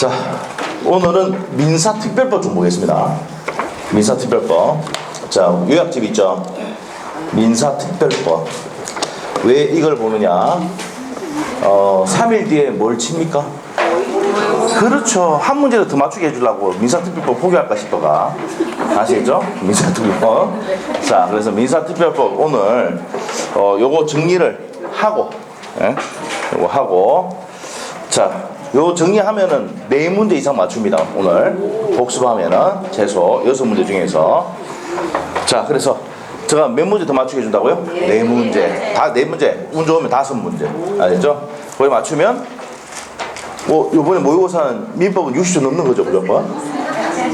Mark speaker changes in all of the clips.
Speaker 1: 자, 오늘은 민사특별법 좀 보겠습니다. 민사특별법. 자, 요약집 있죠? 민사특별법. 왜 이걸 보느냐? 3일 뒤에 뭘 칩니까? 그렇죠. 한 문제를 더 맞추게 해주려고 민사특별법 포기할까 싶어가. 아시겠죠? 민사특별법. 자, 그래서 민사특별법 오늘 요거 정리를 하고, 예? 요거 하고, 자, 요 정리하면은 4문제 이상 맞춥니다. 오늘 복습하면은 최소 6문제 중에서. 자, 그래서 제가 몇 문제 더 맞추게 해준다고요? 4문제. 다 4문제. 운 좋으면 5문제. 알겠죠? 거기 맞추면 요번에 모의고사는 민법은 60점 넘는 거죠, 무조건?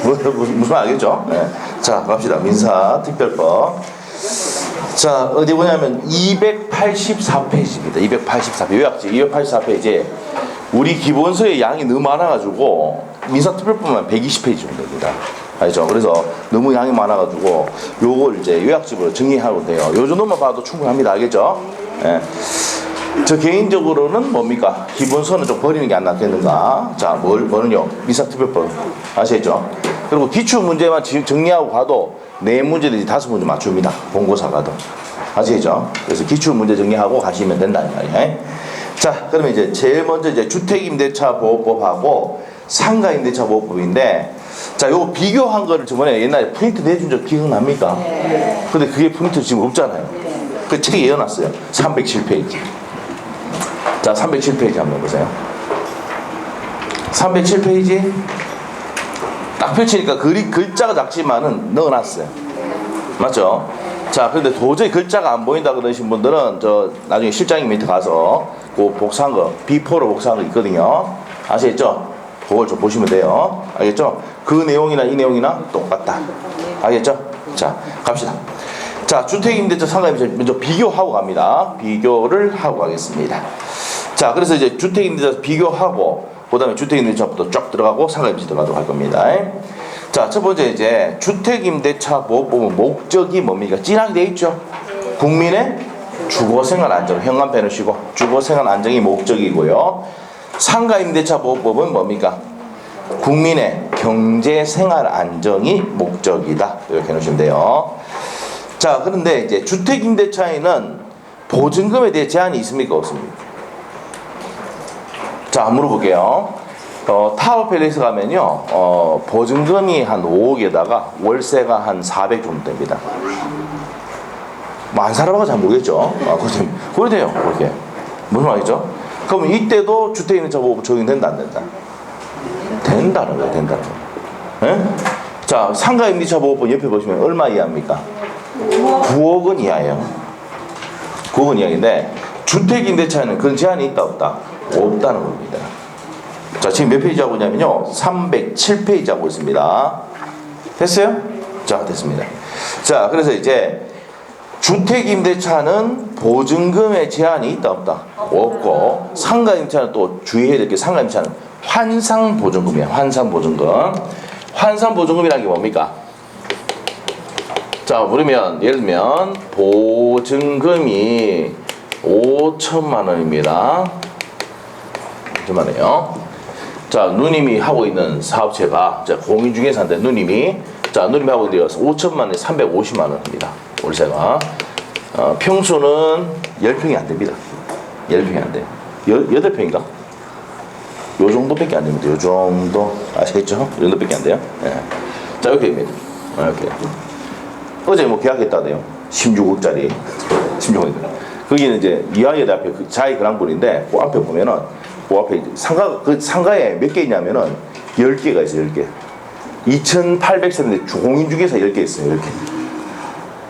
Speaker 1: 무슨 말 알겠죠? 네. 자, 갑시다. 민사특별법. 자, 어디 보냐면 284페이지입니다. 284페이지. 요약지 284페이지에 우리 기본서의 양이 너무 많아가지고 민사특별법만 120페이지 정도 됩니다. 알죠? 그래서 너무 양이 많아가지고 요걸 이제 요약집으로 정리하고 돼요. 요 정도만 봐도 충분합니다. 알겠죠? 예. 저 개인적으로는 뭡니까? 기본서는 좀 버리는 게 안 낫겠는가? 자, 뭐는요? 민사특별법. 아시겠죠? 그리고 기출 문제만 정리하고 가도 4문제든지 5문제 맞춥니다. 본고사 가도. 아시겠죠? 그래서 기출 문제 정리하고 가시면 된다, 이 말이에요. 자, 그러면 이제 제일 먼저 이제 주택임대차 보호법하고 상가임대차 보호법인데, 자, 요거 비교한 거를 저번에 옛날에 프린트 내준 적 기억납니까? 네. 근데 그게 프린트 지금 없잖아요. 그 책에 이어놨어요. 307페이지. 자, 307페이지 한번 보세요. 307페이지. 딱 펼치니까 글자가 작지만은 넣어놨어요. 맞죠? 자, 근데 도저히 글자가 안 보인다 그러신 분들은 저 나중에 실장님 밑에 가서 그 복사한 거, 비포로 복사한 거 있거든요. 아시겠죠? 그걸 좀 보시면 돼요. 알겠죠? 그 내용이나 이 내용이나 똑같다. 알겠죠? 자, 갑시다. 자, 주택임대차, 상가임대차 먼저 비교하고 갑니다. 비교를 하고 가겠습니다. 자, 그래서 이제 주택임대차 비교하고 그 다음에 주택임대차부터 쫙 들어가고 상가임대차 들어가도록 할 겁니다. 자, 첫 번째 이제 주택임대차 보호법은 목적이 뭡니까? 진하게 돼 있죠? 국민의 주거생활 안정, 현관 빼놓으시고 주거생활 안정이 목적이고요. 상가임대차 보호법은 뭡니까? 국민의 경제생활 안정이 목적이다. 이렇게 해놓으시면 돼요. 자, 그런데 이제 주택임대차에는 보증금에 대해 제한이 있습니까? 없습니까? 자, 물어볼게요. 타워팰리스 가면요, 보증금이 한 5억에다가 월세가 한 400 정도 됩니다. 뭐 안 살아봐서 잘 모르겠죠. 그래 돼요, 그렇게. 무슨 말이죠? 그러면 이때도 주택임대차 보호법 적용된다, 안 된다? 된다는 거예요, 된다는 거예요. 예? 자, 상가임대차 보호법 옆에 보시면 얼마 이하입니까? 9억원 이하예요. 9억원 이하인데, 주택임대차에는 그런 제한이 있다, 없다? 없다는 겁니다. 자, 지금 몇 페이지 하고 있냐면요, 307페이지 하고 있습니다. 됐어요? 자, 됐습니다. 자, 그래서 이제 주택임대차는 보증금에 제한이 있다, 없다? 없고, 상가임대차는 또 주의해야 될 게, 상가임대차는 환상보증금이에요. 환상보증금. 환상보증금이라는 게 뭡니까? 자, 그러면 예를 들면 보증금이 5천만 원입니다. 5천만 원이요. 자, 누님이 하고 있는 사업체가, 자, 공인중개사인데 누님이 하고 있는 데서 5천만 원에 350만 원입니다. 월세가. 평수는 10평이 안 됩니다. 10평이 안 돼요. 8평인가? 요 정도밖에 안 됩니다. 요 정도. 아시겠죠? 요 정도밖에 안 돼요. 예. 자, 이렇게 됩니다. 이렇게. 어제 뭐 계약했다네요. 16억짜리. 16억. 거기는 이제 이화여대 앞에 자이 그랑블인데, 그 앞에 보면은, 그 앞에 상가에 몇 개 있냐면은 10개가 있어요, 10개. 2,800세인데 공인중개사 10개 있어요, 이렇게.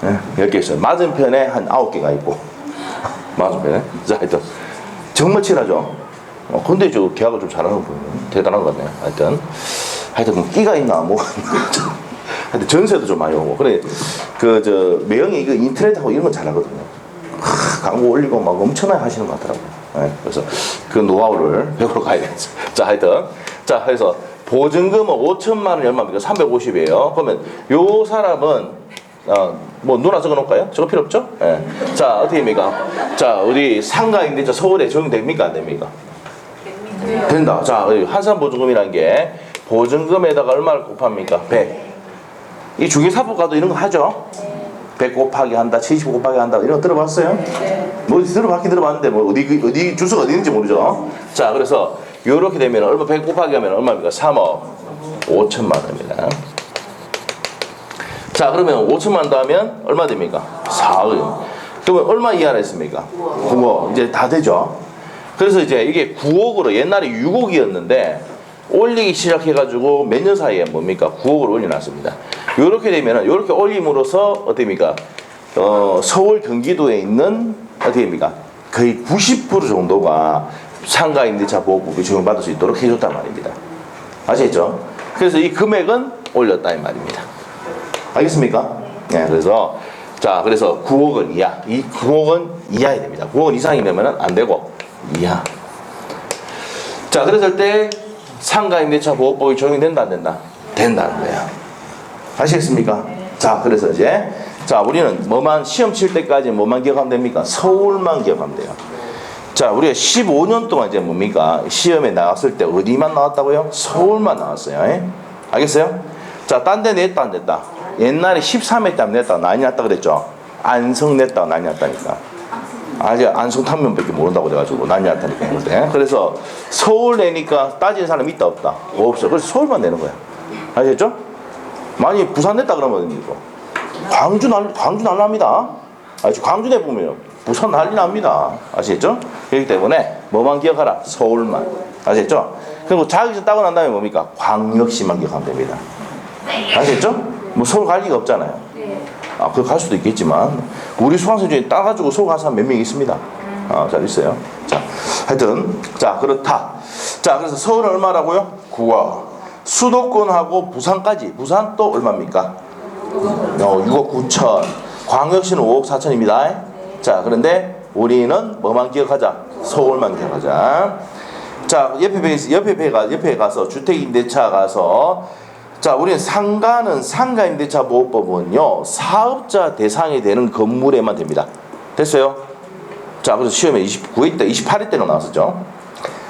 Speaker 1: 네, 10개 있어요. 맞은편에 한 9개가 있고. 맞은편에. 자, 하여튼. 정말 친하죠? 근데 저 계약을 좀 잘하는 거 보면 대단한 것 같네요. 하여튼 뭐 끼가 있나, 뭐. 하여튼 전세도 좀 많이 오고. 그래, 매형이 이거 인터넷하고 이런 건 잘하거든요. 광고 올리고 막 엄청나게 하시는 것 같더라고요. 네, 그래서 그 노하우를 배우러 가야 되겠죠. 자, 하여튼. 자, 그래서 보증금은 5천만 원이 얼마입니까? 350이에요. 그러면 요 사람은, 뭐, 누나 적어 놓을까요? 저거 필요 없죠? 네. 자, 어떻게 됩니까? 자, 우리 상가임대차 서울에 적용됩니까? 안 됩니까? 된다. 자, 환산보증금이라는 게 보증금에다가 얼마를 곱합니까? 100. 이 중개사법과도 이런 거 하죠? 100 곱하기 한다, 70 곱하기 한다, 이런 거 들어봤어요? 뭐 들어봤긴 들어봤는데 뭐 어디 주소가 어디 있는지 모르죠? 자, 그래서 요렇게 되면 얼마 100 곱하기 하면 얼마입니까? 3억 5천만 원입니다. 자, 그러면 5천만 더 하면 얼마 됩니까? 4억. 그러면 얼마 이하라 했습니까? 9억. 이제 다 되죠? 그래서 이제 이게 9억으로 옛날에 6억이었는데 올리기 시작해가지고 몇 년 사이에 뭡니까? 9억으로 올려놨습니다. 요렇게 되면은 요렇게 올림으로써 어떻습니까? 서울 경기도에 있는 어떻게 됩니까? 거의 90% 정도가 상가 임대차 보호법이 적용받을 수 있도록 해줬단 말입니다. 아시겠죠? 그래서 이 금액은 올렸다 이 말입니다. 알겠습니까? 네, 그래서 자, 그래서 9억은 이하, 이 9억은 이하야 됩니다. 9억 이상이면은 안 되고 이하. 자, 그랬을 때 상가 임대차 보호법이 적용된다 안 된다? 된다는 거야. 아시겠습니까? 자, 그래서 이제 자, 우리는 뭐만 시험 칠 때까지 뭐만 기억하면 됩니까? 서울만 기억하면 돼요. 자, 우리가 15년 동안 이제 뭡니까? 시험에 나왔을 때 어디만 나왔다고요? 서울만 나왔어요. 에? 알겠어요? 자, 딴 데 냈다 안 냈다? 옛날에 13회 때 냈다 난리 났다 그랬죠? 안성 냈다 난리 났다니까. 아직 안성 탕면밖에 모른다고 그래가지고 난리 났다니까. 그때. 그래서 서울 내니까 따지는 사람 있다 없다? 없어. 그래서 서울만 내는 거야. 아시겠죠? 만약 부산 냈다 그러면 이거 광주 난리납니다. 광주 내보면 부산 난리 납니다. 아시겠죠? 그렇기 때문에 뭐만 기억하라? 서울만. 아시겠죠? 그리고 자격증 따고 난 다음에 뭡니까? 광역시만 기억하면 됩니다. 아시겠죠? 뭐 서울 갈 리가 없잖아요. 그거 갈 수도 있겠지만 우리 수강생 중에 따가지고 서울 간 사람 몇 명 있습니다. 잘 있어요. 자, 하여튼 자, 그렇다. 자, 그래서 서울은 얼마라고요? 9억. 수도권하고 부산까지. 부산 또 얼마입니까? 6억 9천. 광역시는 5억 4천입니다. 자, 그런데 우리는 뭐만 기억하자? 서울만 기억하자. 자, 옆에 가서 주택임대차 가서 자, 우리는 상가임대차 보호법은요 사업자 대상이 되는 건물에만 됩니다. 됐어요? 자, 그래서 시험에 29회 때 28회 때로 나왔었죠.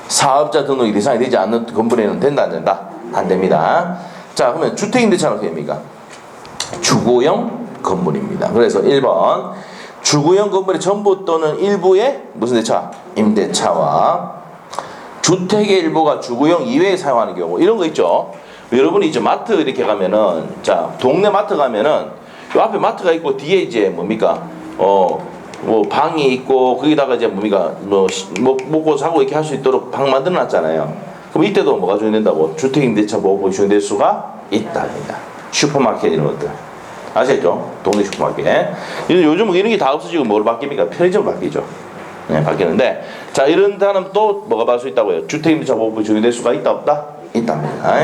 Speaker 1: 사업자 등록이 대상이 되지 않는 건물에는 된다 안 된다? 안 됩니다. 자, 그러면 주택임대차는 어떻게 됩니까? 주거용 건물입니다. 그래서 1번 주거용 건물의 전부 또는 일부의 무슨 대차? 임대차와 주택의 일부가 주거용 이외에 사용하는 경우 이런 거 있죠. 여러분이 이제 마트 이렇게 가면은 자, 동네 마트 가면은 요 앞에 마트가 있고 뒤에 이제 뭡니까? 뭐 방이 있고 거기다가 이제 뭡니까? 뭐 먹고 사고 이렇게 할 수 있도록 방 만들어 놨잖아요. 그럼 이때도 뭐가 적용된다고? 주택임대차 보호법이 적용될 수가 있답니다. 슈퍼마켓 이런 것들. 아시겠죠? 동네 슈퍼마켓. 요즘은 이런 게 다 없어지고 뭐로 바뀝니까? 편의점으로 바뀌죠. 네, 바뀌는데 자, 이런 사람 또 뭐가 받을 수 있다고요? 주택임대차 보호법이 적용될 수가 있다 없다? 있답니다.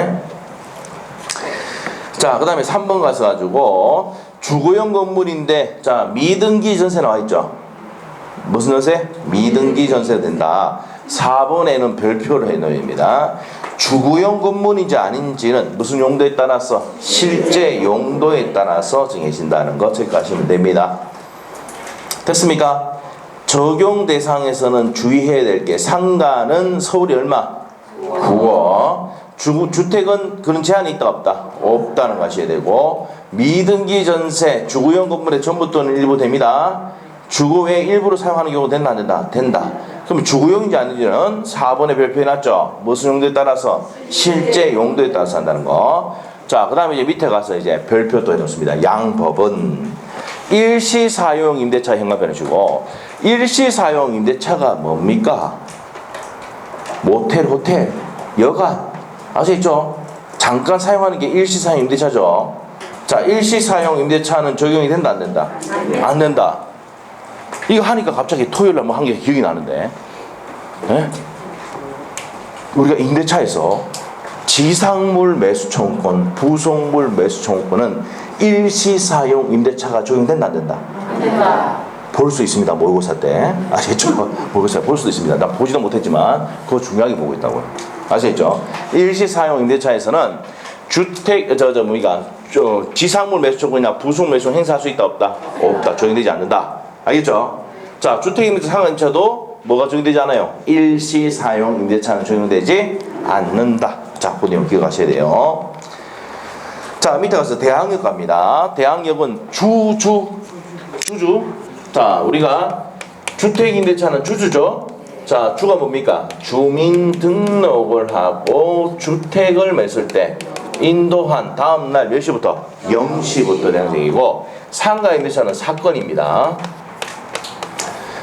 Speaker 1: 자, 그 다음에 3번 가서 가지고 주거용 건물인데 자, 미등기 전세 나와 있죠. 무슨 전세? 미등기 전세 된다. 4번에는 별표를 해놓습니다. 주거용 건물인지 아닌지는 무슨 용도에 따라서? 실제 용도에 따라서 정해진다는 거 체크하시면 됩니다. 됐습니까? 적용 대상에서는 주의해야 될 게 상가는 서울이 얼마? 9억. 주택은 그런 제한이 있다 없다? 없다는 거 아셔야 되고 미등기 전세 주거용 건물의 전부 또는 일부 됩니다. 주거 외에 일부로 사용하는 경우 된다 안 된다? 된다. 그럼 주거용인지 아닌지는 4번에 별표해놨죠. 무슨 용도에 따라서? 실제 용도에 따라서 한다는 거. 자, 그 다음에 이제 밑에 가서 이제 별표 또 해놓습니다. 양법은 일시사용 임대차 현관변이시고 일시사용 임대차가 뭡니까? 모텔, 호텔, 여관 아시겠죠? 잠깐 사용하는 게 일시사용 임대차죠. 자, 일시사용 임대차는 적용이 된다 안 된다? 안 된다. 이거 하니까 갑자기 토요일날 뭐 한 게 기억이 나는데 네? 우리가 임대차에서 지상물 매수 청구권, 부속물 매수 청구권은 일시사용 임대차가 적용된다 안 된다? 안 된다. 볼 수 있습니다. 모의고사 때. 아시겠죠? 모의고사 볼 수도 있습니다. 나 보지도 못했지만 그거 중요하게 보고 있다고요. 아시겠죠? 일시사용 임대차에서는 주택 지상물 매수 청구권이나 부속 매수 행사할 수 있다 없다? 없다. 적용되지 않는다. 알겠죠? 자, 주택임대차 상가임대차도 뭐가 적용되지 않아요? 일시 사용 임대차는 적용되지 않는다. 자, 그 내용 기억하셔야 돼요. 자, 밑에 가서 대항력 갑니다. 대항력은 주주. 자, 우리가 주택임대차는 주주죠. 자, 주가 뭡니까? 주민등록을 하고 주택을 맺을 때 인도한 다음날 몇 시부터? 0시부터 대항력이고, 상가임대차는 사건입니다.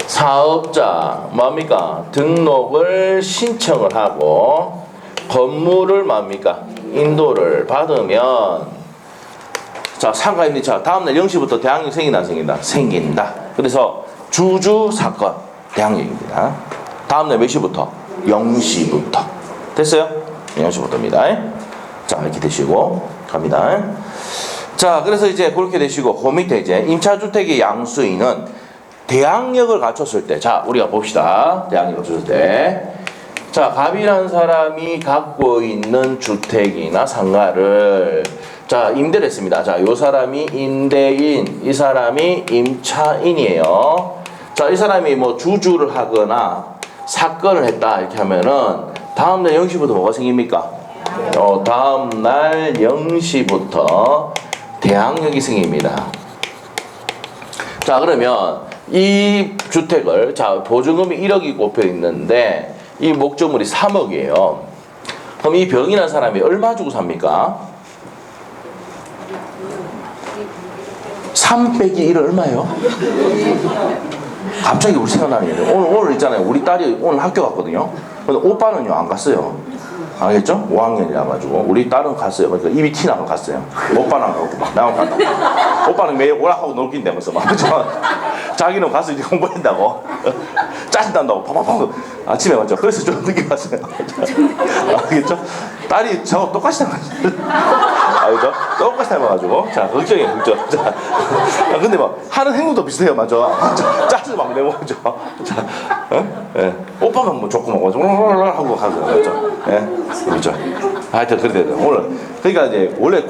Speaker 1: 사업자 뭡니까? 등록을 신청을 하고 건물을 뭡니까? 인도를 받으면, 자, 상가임대차 다음날 0시부터 대항력 생긴다 안 생긴다? 생긴다. 그래서 주주 사건 대항력입니다. 다음날 몇 시부터? 0시부터. 됐어요? 0시부터입니다. 자, 이렇게 되시고 갑니다. 자, 그래서 이제 그렇게 되시고 그 밑에 이제 임차주택의 양수인은 대항력을 갖췄을 때, 자, 우리가 봅시다. 대항력을 갖췄을 때, 자, 갑이라는 사람이 갖고 있는 주택이나 상가를, 자, 임대를 했습니다. 자, 요 사람이 임대인, 이 사람이 임차인이에요. 자, 이 사람이 뭐 주주를 하거나 사건을 했다 이렇게 하면은 다음날 0시부터 뭐가 생깁니까? 다음날 0시부터 대항력이 생깁니다. 자, 그러면 이 주택을, 자, 보증금이 1억이 꼽혀 있는데 이 목적물이 3억이에요. 그럼 이 병이라는 사람이 얼마 주고 삽니까? 3 빼기 1은 얼마예요? 갑자기 우리 생각나는 게 오늘 있잖아요. 우리 딸이 오늘 학교 갔거든요. 근데 오빠는요 안 갔어요. 알겠죠? 5학년이라 가지고 우리 딸은 갔어요. 그러니까 입이 튀나고 갔어요. 오빠는 안 가고 나만 간다. 오빠는 매일 오락하고 놀긴다면서 막 자기는 가서 이제 공부한다고 짜증난다고 팍팍팍 아침에 왔죠. 그래서 좀 늦게 왔어요. 알겠죠? 딸이 저하고 똑같이 닮았어요. 알겠죠? 똑같이 닮아가지고 자, 걱정이에요. 걱정. 자, 근데 막 하는 행동도 비슷해요. 맞죠? 짜증 막 내고 죠. 자, 예. 오빠가 뭐 조금 하고 가서 그렇죠? 예. 그렇죠. 하여튼 그래 돼요. 오늘 그러니까 이제 원래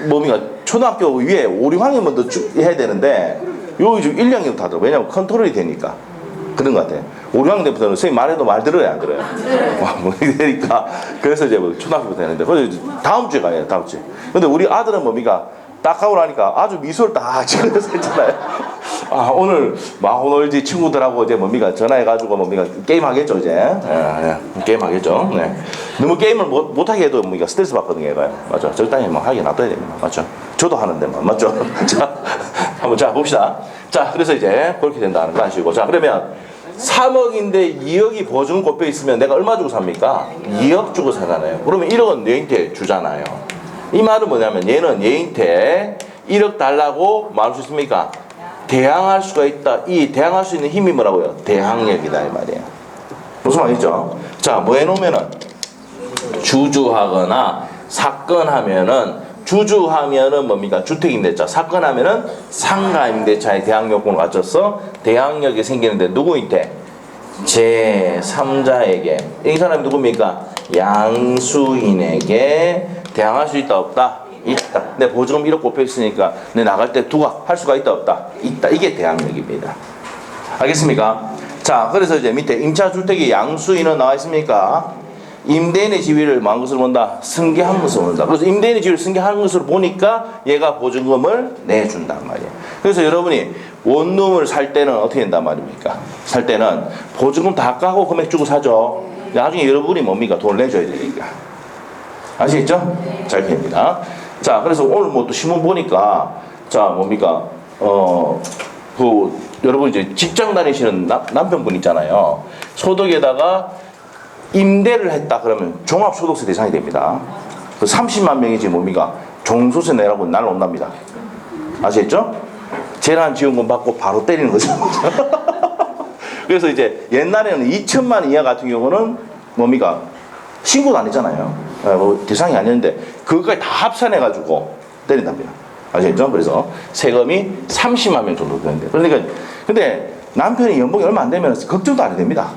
Speaker 1: 뭡니까 초등학교 위에 5, 6학년 먼저 해야 되는데 요 이제 1, 2학년부터 하더라고. 왜냐면 컨트롤이 되니까 그런 것 같아. 5, 6학년 때부터는 선생님 말해도 말 들어야 안 들어요. 뭐 이러니까 그래서 이제 뭐 초등학교부터 했는데 그래서 다음 주에 가요. 다음 주에. 근데 우리 아들은 뭡니까 딱 하고 나니까 아주 미소를 딱 지으면서 했잖아요. 아, 오늘 막 오늘지 친구들하고 이제 뭡니까 전화해가지고 뭡니까 게임 하겠죠 이제. 게임 하겠죠. 네. 너무 게임을 못하게 해도 뭡니까 스트레스 받거든요 얘가요. 맞죠? 적당히 뭐 하게 놔둬야 됩니다. 맞죠? 저도 하는데만 맞죠? 자, 한번 자 봅시다. 자, 그래서 이제 그렇게 된다는 거 아시고, 자, 그러면 3억인데 2억이 보증 꼽혀 있으면 내가 얼마 주고 삽니까? 2억 주고 사잖아요. 그러면 1억은 얘한테 주잖아요. 이 말은 뭐냐면 얘는 얘한테 1억 달라고 말할 수 있습니까? 대항할 수가 있다. 이 대항할 수 있는 힘이 뭐라고요? 대항력이다 이 말이에요. 무슨 말이죠? 자, 뭐 해놓으면은 주주하거나 사건하면은 주주하면은 뭡니까? 주택임대차. 사건하면은 상가임대차의 대항력권을 갖춰서 대항력이 생기는데 누구한테? 제3자에게. 이 사람이 누굽니까? 양수인에게 대항할 수 있다 없다? 있다. 내 보증금 1억 꼽혀 있으니까 내 나갈 때 두각할 수가 있다 없다? 있다. 이게 대항력입니다. 알겠습니까? 자, 그래서 이제 밑에 임차주택의 양수인은 나와 있습니까? 임대인의 지위를 뭐한 것으로 본다? 승계한 것으로 본다. 그래서 임대인의 지위를 승계한 것으로 보니까 얘가 보증금을 내준단 말이에요. 그래서 여러분이 원룸을 살 때는 어떻게 된단 말입니까? 살 때는 보증금 다 까고 금액 주고 사죠. 나중에 여러분이 뭡니까? 돈을 내줘야 되니까. 아시겠죠? 잘 됩니다. 자, 그래서 오늘 뭐 또 신문 보니까 자, 뭡니까? 여러분 이제 직장 다니시는 남편분 있잖아요. 소득에다가 임대를 했다 그러면 종합소득세 대상이 됩니다. 그 30만 명이 지금 뭡니까? 종소세 내라고 날라온답니다. 아시겠죠? 재난지원금 받고 바로 때리는 거죠. 그래서 이제 옛날에는 2천만 원 이하 같은 경우는 뭡니까? 신고도 안 했잖아요. 뭐 대상이 아니었는데 그것까지 다 합산해가지고 때린답니다. 아시겠죠? 그래서 세금이 30만 명 정도 되는데. 그러니까 근데 남편이 연봉이 얼마 안 되면 걱정도 안 해도 됩니다.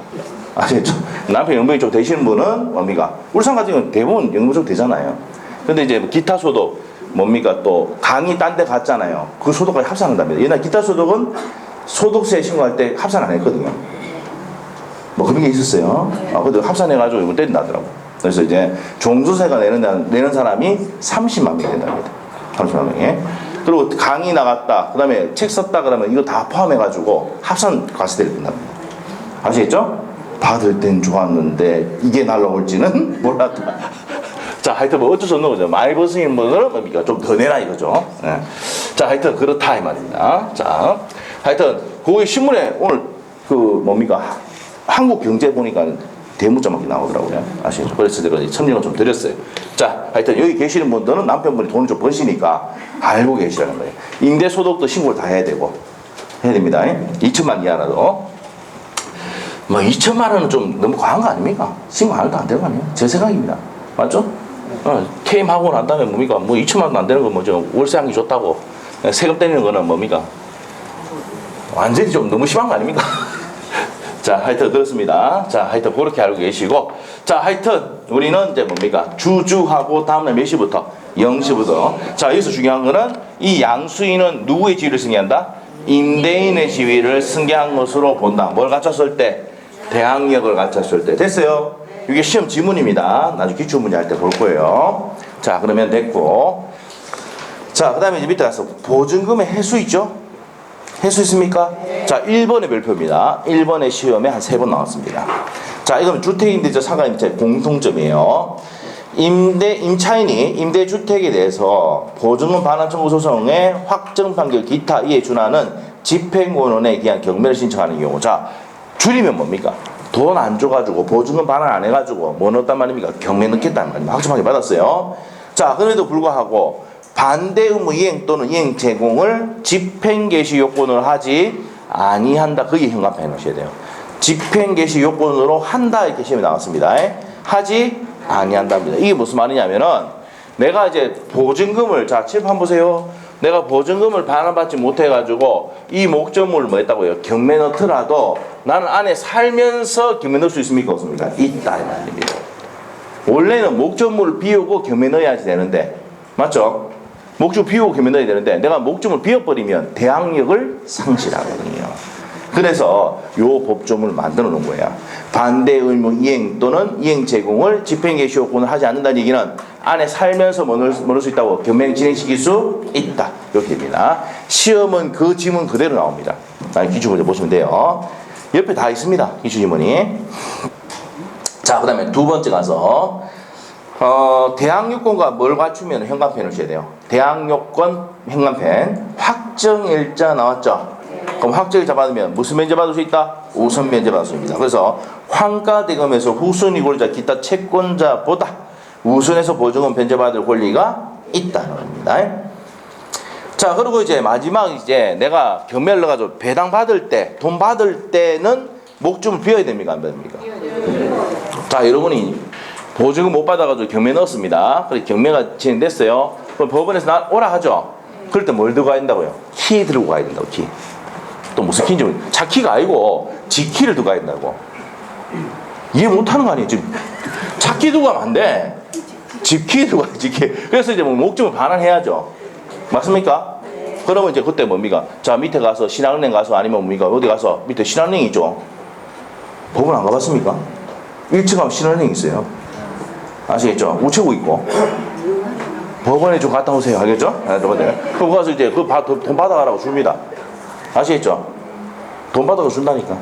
Speaker 1: 아시겠죠? 남편 연봉이 좀 되시는 분은 뭡니까? 울산 같은 경우는 대부분 연봉 좀 되잖아요. 근데 이제 기타 소득 뭡니까? 또 강의 딴 데 갔잖아요. 그 소득까지 합산한답니다. 옛날 기타 소득은 소득세 신고할 때 합산 안 했거든요. 뭐 그런 게 있었어요. 근데 합산해가지고 이거 때린다더라고. 그래서 이제 종소세가 내는 사람이 30만 명이 된답니다. 30만 명이. 그리고 강의 나갔다, 그 다음에 책 썼다 그러면 이거 다 포함해가지고 합산 과세대를 뜬답니다. 아시겠죠? 받을 땐 좋았는데 이게 날라올지는 몰랐다. 자, 하여튼 뭐 어쩔 수 없는 거죠. 많이 벗으신 분들은 뭡니까? 좀 더 내라 이거죠. 네. 자, 하여튼 그렇다 이 말입니다. 자, 하여튼 그 신문에 오늘 그 뭡니까? 한국 경제 보니까 대문자막이 나오더라고요. 아시죠? 그래서 제가 첨언을 좀 드렸어요. 자, 하여튼 여기 계시는 분들은 남편분이 돈을 좀 버시니까 알고 계시라는 거예요. 임대소득도 신고를 다 해야 되고 해야 됩니다. 2천만 이하라도. 뭐 2천만 원은 좀 너무 과한 거 아닙니까? 신고 안 해도 안 되는 거 아니에요? 제 생각입니다. 맞죠? 퇴임하고 난 다음에 뭡니까? 뭐 2천만 원 안 되는 건 뭐죠? 월세하기 좋다고 세금 떼리는 거는 뭡니까? 완전히 좀 너무 심한 거 아닙니까? 자, 하여튼 그렇습니다. 자, 하여튼 그렇게 알고 계시고, 자, 하여튼 우리는 이제 뭡니까? 주주하고 다음날 몇 시부터? 0시부터. 자, 여기서 중요한 거는 이 양수인은 누구의 지위를 승계한다? 임대인의 지위를 승계한 것으로 본다. 뭘 갖췄을 때? 대항력을 갖췄을 때. 됐어요? 이게 시험 지문입니다. 나중에 기출문제 할 때 볼 거예요. 자, 그러면 됐고. 자, 그 다음에 이제 밑에 가서 보증금의 해수 있죠? 해수 있습니까? 자, 1번의 별표입니다. 1번의 시험에 한 3번 나왔습니다. 자, 이건 주택임대차 상가임대 공통점이에요. 임차인이 임대주택에 대해서 보증금 반환 청구 소송의 확정 판결 기타 이에 준하는 집행권원에 기한 경매를 신청하는 경우. 자, 줄이면 뭡니까? 돈 안 줘가지고 보증금 반환 안 해가지고 뭐 넣었단 말입니까? 경매 넣겠다는 말입니다. 확정 판결 받았어요. 자, 그럼에도 불구하고 반대 의무 이행 또는 이행 제공을 집행 개시 요건을 하지 아니한다. 그게 현관편에 넣으셔야 돼요. 집행 개시 요건으로 한다 이렇게 시험에 나왔습니다. 하지 아니한답니다. 이게 무슨 말이냐면은 내가 이제 보증금을 자 칠판 보세요. 내가 보증금을 반환받지 못해가지고 이 목적물을 뭐 했다고요? 경매 넣더라도 나는 안에 살면서 경매 넣을 수 있습니까? 없습니까? 있다 이 말입니다. 원래는 목적물을 비우고 경매 넣어야지 되는데 맞죠? 목적 비우고 경매 넣어야 되는데 내가 목적을 비워버리면 대항력을 상실하거든요. 그래서 요 법조문을 만들어 놓은 거야. 반대 의무 이행 또는 이행 제공을 집행 개시 요건을 하지 않는다는 얘기는 안에 살면서 뭐 넣을 수 있다고 경매 진행시킬 수 있다. 이렇게 됩니다. 시험은 그 지문 그대로 나옵니다. 기출문제 보시면 돼요. 옆에 다 있습니다. 기출지문이. 자, 그 다음에 두 번째 가서 대항요건과 뭘 갖추면 현관펜을 써야 돼요. 대항요건 현관펜 확정일자 나왔죠? 그럼 확정일자 받으면 무슨 면제 받을 수 있다? 우선 면제 받을 수 있습니다. 그래서 환가대금에서 후순위 권리자 기타 채권자보다 우선해서 보증금 변제받을 권리가 있다는 겁니다. 자, 그리고 이제 마지막 이제 내가 경매를 넣어가지고 배당 받을 때, 돈 받을 때는 목적을 비워야 됩니까? 안 됩니까? 자, 여러분이 보증금 못 받아가지고 경매 넣었습니다. 그래서 경매가 진행됐어요. 그럼 법원에서 나 오라 하죠. 그럴 때 뭘 들고 가야 된다고요? 키 들고 가야 된다고, 키. 또 무슨 키인지 모르겠어요. 자 키가 아니고 지 키를 들고 가야 된다고. 이해 못하는 거 아니에요? 지금 자 키 들고 가면 안 돼. 집 키 들고 가야 지 키. 그래서 이제 뭐 목적을 반환해야죠. 맞습니까? 그러면 이제 그때 뭡니까? 자, 밑에 가서 신한은행 가서 아니면 뭡니까? 어디 가서 밑에 신한은행 있죠? 법원 안 가봤습니까? 1층 가면 신한은행 있어요. 아시겠죠? 우체국 있고. 법원에 좀 갔다 오세요. 알겠죠? 그럼 가서 이제 돈 받아가라고 줍니다. 아시겠죠? 돈 받아가 준다니까.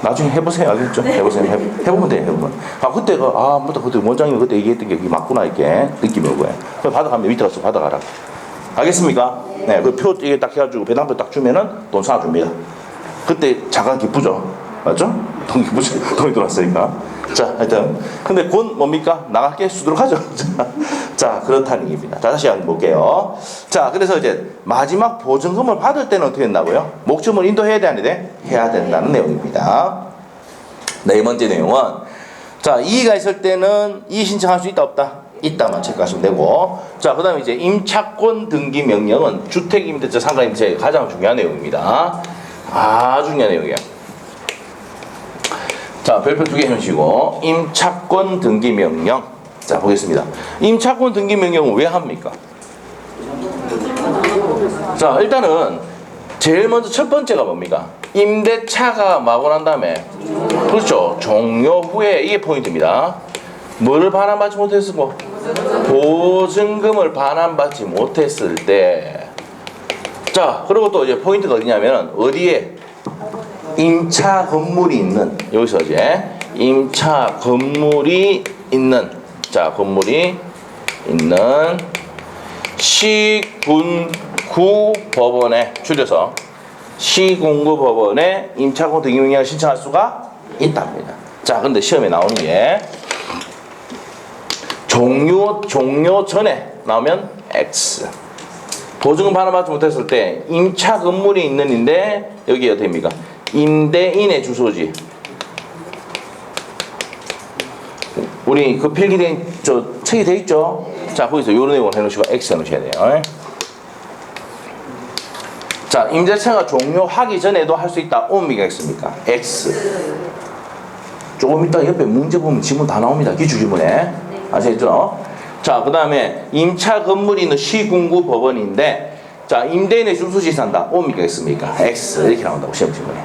Speaker 1: 나중에 해보세요. 알겠죠? 해보세요. 해보면 돼요. 해보면. 그때 그때 원장님이 그때 얘기했던 게 이게 맞구나 이렇게 느낌이 오고요. 그럼 받아가면 밑에 가서 받아가라. 알겠습니까? 네, 그 표 이게 딱 해가지고 배당표 딱 주면은 돈 사줍니다. 그때 잠깐 기쁘죠? 맞죠? 돈 기쁘죠? 돈이 들어왔으니까. 자, 하여튼 근데 곧 뭡니까? 나갈게 수두룩 하죠. 자, 그렇다는 얘기입니다. 자, 다시 한번 볼게요. 자, 그래서 이제 마지막 보증금을 받을 때는 어떻게 된다고요? 목적을 인도해야 되는데 해야 된다는 내용입니다. 네 번째 내용은 자, 이의가 있을 때는 이의 신청할 수 있다 없다? 있다만 체크하시면 되고. 자, 그 다음에 이제 임차권 등기 명령은 주택임대차 상가임대차의 가장 중요한 내용입니다. 아주 중요한 내용이에요. 자, 별표 2개 해주시고 임차권 등기 명령. 자, 보겠습니다. 임차권 등기 명령은 왜 합니까? 자, 일단은 제일 먼저 첫 번째가 뭡니까? 임대차가 마고 난 다음에 그렇죠. 종료 후에 이게 포인트입니다. 뭐를 반환받지 못했고 보증금을 반환받지 못했을 때 자 그리고 또 이제 포인트가 어디냐면 어디에 임차 건물이 있는 여기서 이제 임차 건물이 있는 자 건물이 있는 시군구 법원에 줄여서 시군구 법원에 임차권 등기명령을 신청할 수가 있답니다. 자 근데 시험에 나오는 게 종료 전에 나오면 X 보증금 반환받지 못했을 때 임차 건물이 있는데 여기가 됩니까? 임대인의 주소지 우리 그 필기된 저 책이 돼 있죠? 자 거기서 요런 내용을 해놓으시고 X 해놓으셔야 돼요. 자 임대차가 종료하기 전에도 할 수 있다. 옵니까 X입니까? X 조금 이따 옆에 문제 보면 지문 다 나옵니다. 기출지문에 아시겠죠? 자 그 다음에 임차 건물이 있는 시군구 법원인데 자 임대인의 주소지 산다. 옵니까 X입니까? X 이렇게 나온다고 시험지문에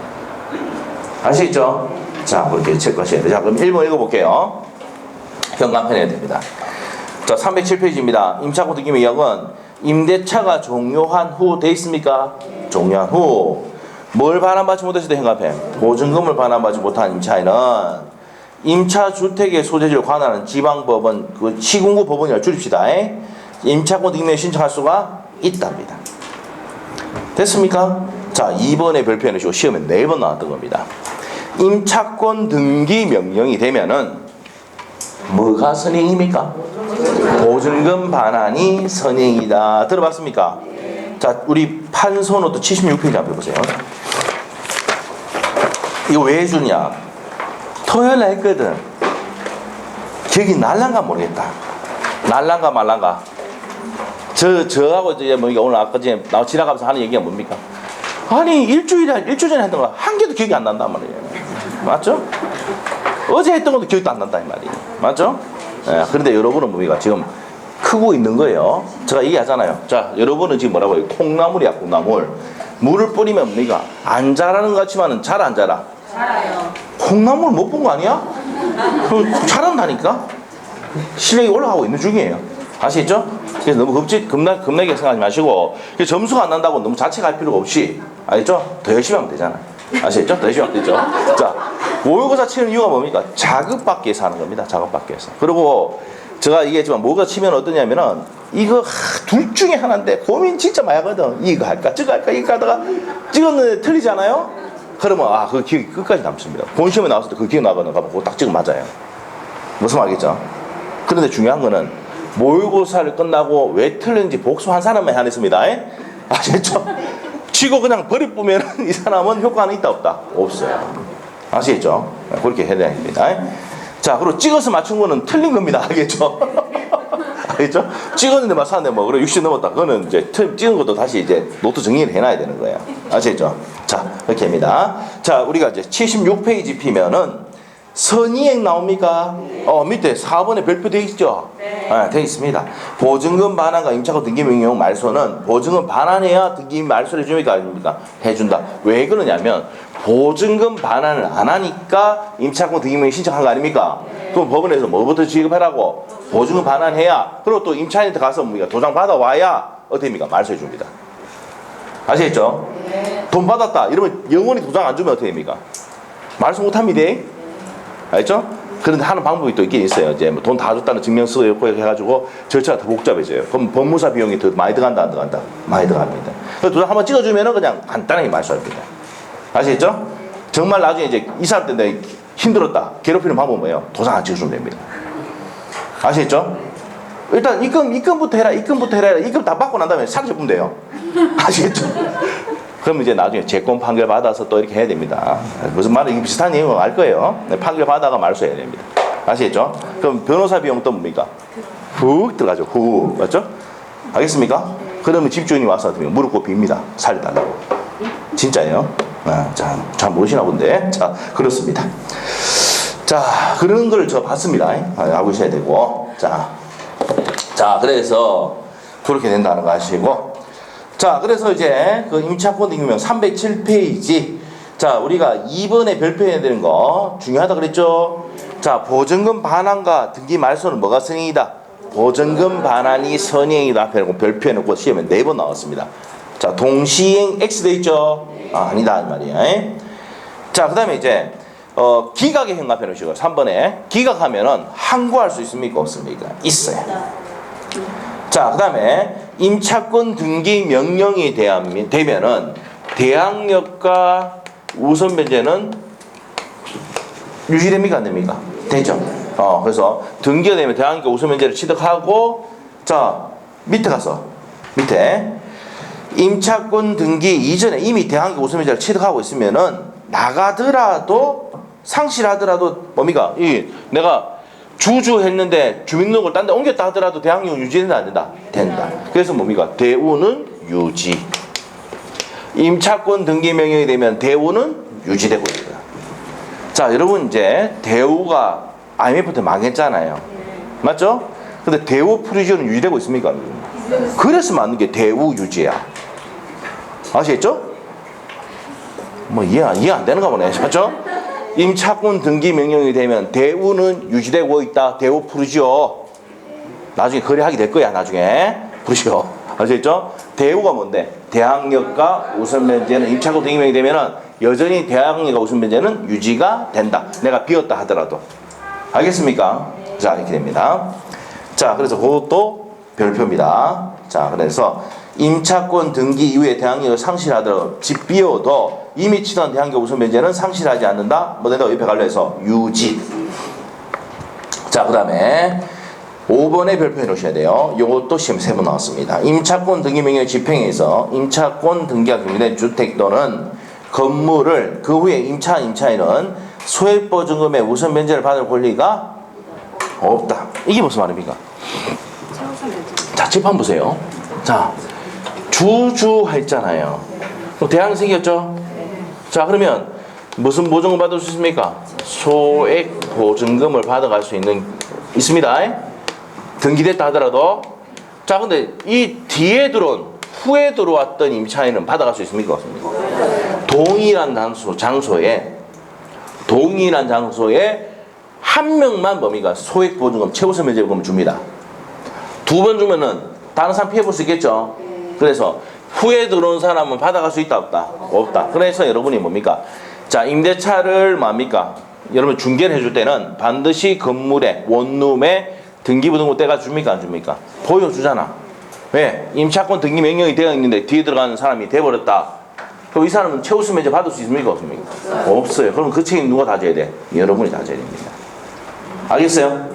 Speaker 1: 아시겠죠? 자 그렇게 체크하셔야 돼요. 자 그럼 1번 읽어볼게요. 현관편에 됩니다. 자 307페이지입니다. 임차권 등기명령은 임대차가 종료한 후 돼 있습니까? 종료한 후 뭘 반환받지 못했을 때 현관편 보증금을 반환받지 못한 임차인은 임차주택의 소재지를 관할하는 지방법원 그 시군구 법원이라 줄입시다. 임차권 등기명령 신청할 수가 있답니다. 됐습니까? 자 2번의 별표 해놓으시고 시험에 4번 나왔던 겁니다. 임차권 등기 명령이 되면은 뭐가 선행입니까? 보증금 반환이 선행이다. 들어봤습니까? 자 우리 판소노트 76페이지 앞에 보세요. 이거 왜 해주냐? 토요일에 했거든. 기억이 날란가 모르겠다. 날란가 말란가. 저하고 이제 뭐 오늘 아까 전에 지나가면서 하는 얘기가 뭡니까? 아니 일주일 전에 했던 거 한 개도 기억이 안 난단 말이에요. 맞죠? 어제 했던 것도 기억도 안 난다 이 말이에요. 맞죠? 예, 그런데 여러분은 뭡니까? 지금 크고 있는 거예요. 제가 얘기하잖아요. 자, 여러분은 지금 뭐라고 해요? 콩나물이야, 콩나물. 물을 뿌리면 뭡니까? 안 자라는 것 같지만은 잘 안 자라.
Speaker 2: 자라요.
Speaker 1: 콩나물 못 본 거 아니야? 자란다니까? 실력이 올라가고 있는 중이에요. 아시겠죠? 그래서 너무 겁나게 생각하지 마시고 점수가 안 난다고 너무 자책할 필요가 없이 알겠죠? 더 열심히 하면 되잖아요. 아시겠죠? 더 열심히 하면 되죠? 자, 모의고사 치는 이유가 뭡니까? 자극받기 위해서 하는 겁니다. 자극받기 위해서. 그리고 제가 얘기했지만 모의고사 치면 어떠냐면은 이거 둘 중에 하나인데 고민 진짜 많이 하거든. 이거 할까 저거 할까 이거 하다가 찍었는데 틀리잖아요? 그러면 그 기억이 끝까지 남습니다. 본 시험에 나왔을 때 그 기억 나거든. 가면 그거 딱 찍으면 맞아요. 무슨 말이겠죠? 그런데 중요한 거는 모의고사를 끝나고 왜 틀렸는지 복수한 사람만 하겠습니다. 아시겠죠? 치고 그냥 버리뿌면 이 사람은 효과는 있다 없다? 없어요. 아시겠죠? 그렇게 해야 됩니다. 자, 그리고 찍어서 맞춘 거는 틀린 겁니다. 알겠죠? 알겠죠? 찍었는데 맞았는데 뭐 그래 60 넘었다. 그거는 이제 찍은 것도 다시 이제 노트 정리를 해놔야 되는 거예요. 아시겠죠? 자, 이렇게 합니다. 자, 우리가 이제 76페이지 피면은 선이행 나옵니까? 밑에 4번에 별표 되어 있죠? 네. 되어 있습니다. 보증금 반환과 임차권 등기명령 말소는 보증금 반환해야 등기 말소를 해줍니까? 아닙니까? 해준다. 왜 그러냐면 보증금 반환을 안 하니까 임차권 등기명령 신청한 거 아닙니까? 네. 그럼 법원에서 뭐부터 지급하라고? 보증금 반환해야 그리고 또 임차인한테 가서 뭡니까? 도장 받아와야 어떻게 됩니까? 말소해 줍니다. 아시겠죠? 네. 돈 받았다 이러면 영원히 도장 안 주면 어떻게 됩니까? 말소 못합니다. 알죠? 그런데 하는 방법이 또 있긴 있어요. 이제 뭐 돈 다 줬다는 증명서 해가지고 절차가 더 복잡해져요. 그럼 법무사 비용이 더 많이 들어간다, 안 들어간다? 많이 들어갑니다. 그래서 도장 한번 찍어주면은 그냥 간단하게 말소합니다. 아시겠죠? 정말 나중에 이제 이 사람 때문에 힘들었다, 괴롭히는 방법은 뭐예요? 도장 안 찍어주면 됩니다. 아시겠죠? 일단 입금부터 해라, 입금 다 받고 난 다음에 사라져보면 돼요. 아시겠죠? 그럼 이제 나중에 재권 판결 받아서 또 이렇게 해야 됩니다. 무슨 말인지 비슷한 내용을 알 거예요. 판결 받아가 말소해야 됩니다. 아시겠죠? 그럼 변호사 비용 또 뭡니까? 훅 들어가죠. 훅. 맞죠? 알겠습니까? 그러면 집주인이 와서 무릎 꿇고 빕니다. 살려달라고. 진짜예요. 잘 모르시나 본데. 자, 그렇습니다. 자, 그런 걸 저 봤습니다. 알고 있어야 되고. 자, 그래서 그렇게 된다는 거 아시고. 자, 그래서 이제 그 임차권 등기명 307페이지 자, 우리가 2번에 별표해야 되는 거 중요하다 그랬죠? 자, 보증금 반환과 등기 말소는 뭐가 선행이다? 보증금 반환이 선행이다. 별표해놓고 시험에 4번 나왔습니다. 자, 동시행 X 돼 있죠? 아니다 이 말이야. 자, 그 다음에 이제 기각의 행간표 놓으시고 3번에 기각하면은 항고할 수 있습니까? 없습니까? 있어요. 자, 그 다음에 임차권 등기 명령이 되면은 대항력과 우선 변제는 유지됩니까? 안 됩니까? 되죠. 그래서 등기가 되면 대항력과 우선 변제를 취득하고, 자, 밑에 가서 밑에 임차권 등기 이전에 이미 대항력과 우선 변제를 취득하고 있으면은 나가더라도 상실하더라도 뭡니까? 내가 주주했는데 주민등록을 딴 데 옮겼다 하더라도 대항력 유지된다 안 된다? 된다. 그래서 뭡니까? 대우는 유지. 임차권 등기 명령이 되면 대우는 유지되고 있다. 자, 여러분 이제 대우가 IMF 때 망했잖아요. 맞죠? 근데 대우 프리지오는 유지되고 있습니까? 그래서 맞는 게 대우 유지야. 아시겠죠? 뭐 이해 안 되는가 보네. 맞죠? 임차권 등기 명령이 되면 대우는 유지되고 있다. 대우 프리지오. 나중에 거래하게 될 거야. 나중에 프리지오. 아시겠죠? 대우가 뭔데? 대항력과 우선 변제는 임차권 등기 명령이 되면은 여전히 대항력과 우선 변제는 유지가 된다. 내가 비웠다 하더라도. 알겠습니까? 자, 이렇게 됩니다. 자, 그래서 그것도 별표입니다. 자, 그래서 임차권 등기 이후에 대항력을 상실하더라도 집 비워도 이미 취득한 대항력 우선 변제는 상실하지 않는다. 뭐 된다? 옆에 관련해서 유지. 자, 그 다음에 5번에 별표해 놓으셔야 돼요. 요것도 시험 3번 나왔습니다. 임차권 등기 명령 집행에서 임차권 등기가 금지된 주택 또는 건물을 그 후에 임차인은 소액보증금의 우선 변제를 받을 권리가 없다. 이게 무슨 말입니까? 자, 칠판 보세요. 자, 주주 했잖아요. 대항이 생겼죠? 자, 그러면 무슨 보증금 받을 수 있습니까? 소액 보증금을 받아갈 수 있습니다. 등기됐다 하더라도. 자, 근데 이 뒤에 후에 들어왔던 임차인은 받아갈 수 있습니까? 없습니까? 동일한 장소에 한 명만 뭡니까? 소액 보증금 최우선 면제금을 줍니다. 2번 주면은 다른 사람 피해 볼 수 있겠죠? 그래서 후에 들어온 사람은 받아갈 수 있다 없다? 없다. 그래서 여러분이 뭡니까? 자, 임대차를 뭡니까? 여러분 중개를 해줄 때는 반드시 건물에 원룸에 등기부등본 떼가 줍니까 안 줍니까? 보여주잖아. 왜? 임차권 등기 명령이 되어 있는데 뒤에 들어가는 사람이 돼버렸다. 그럼 이 사람은 최우선 면제 받을 수 있습니까 없습니까? 없어요. 그럼 그 책임 누가 다 져야 돼? 여러분이 다 져야 됩니다. 알겠어요?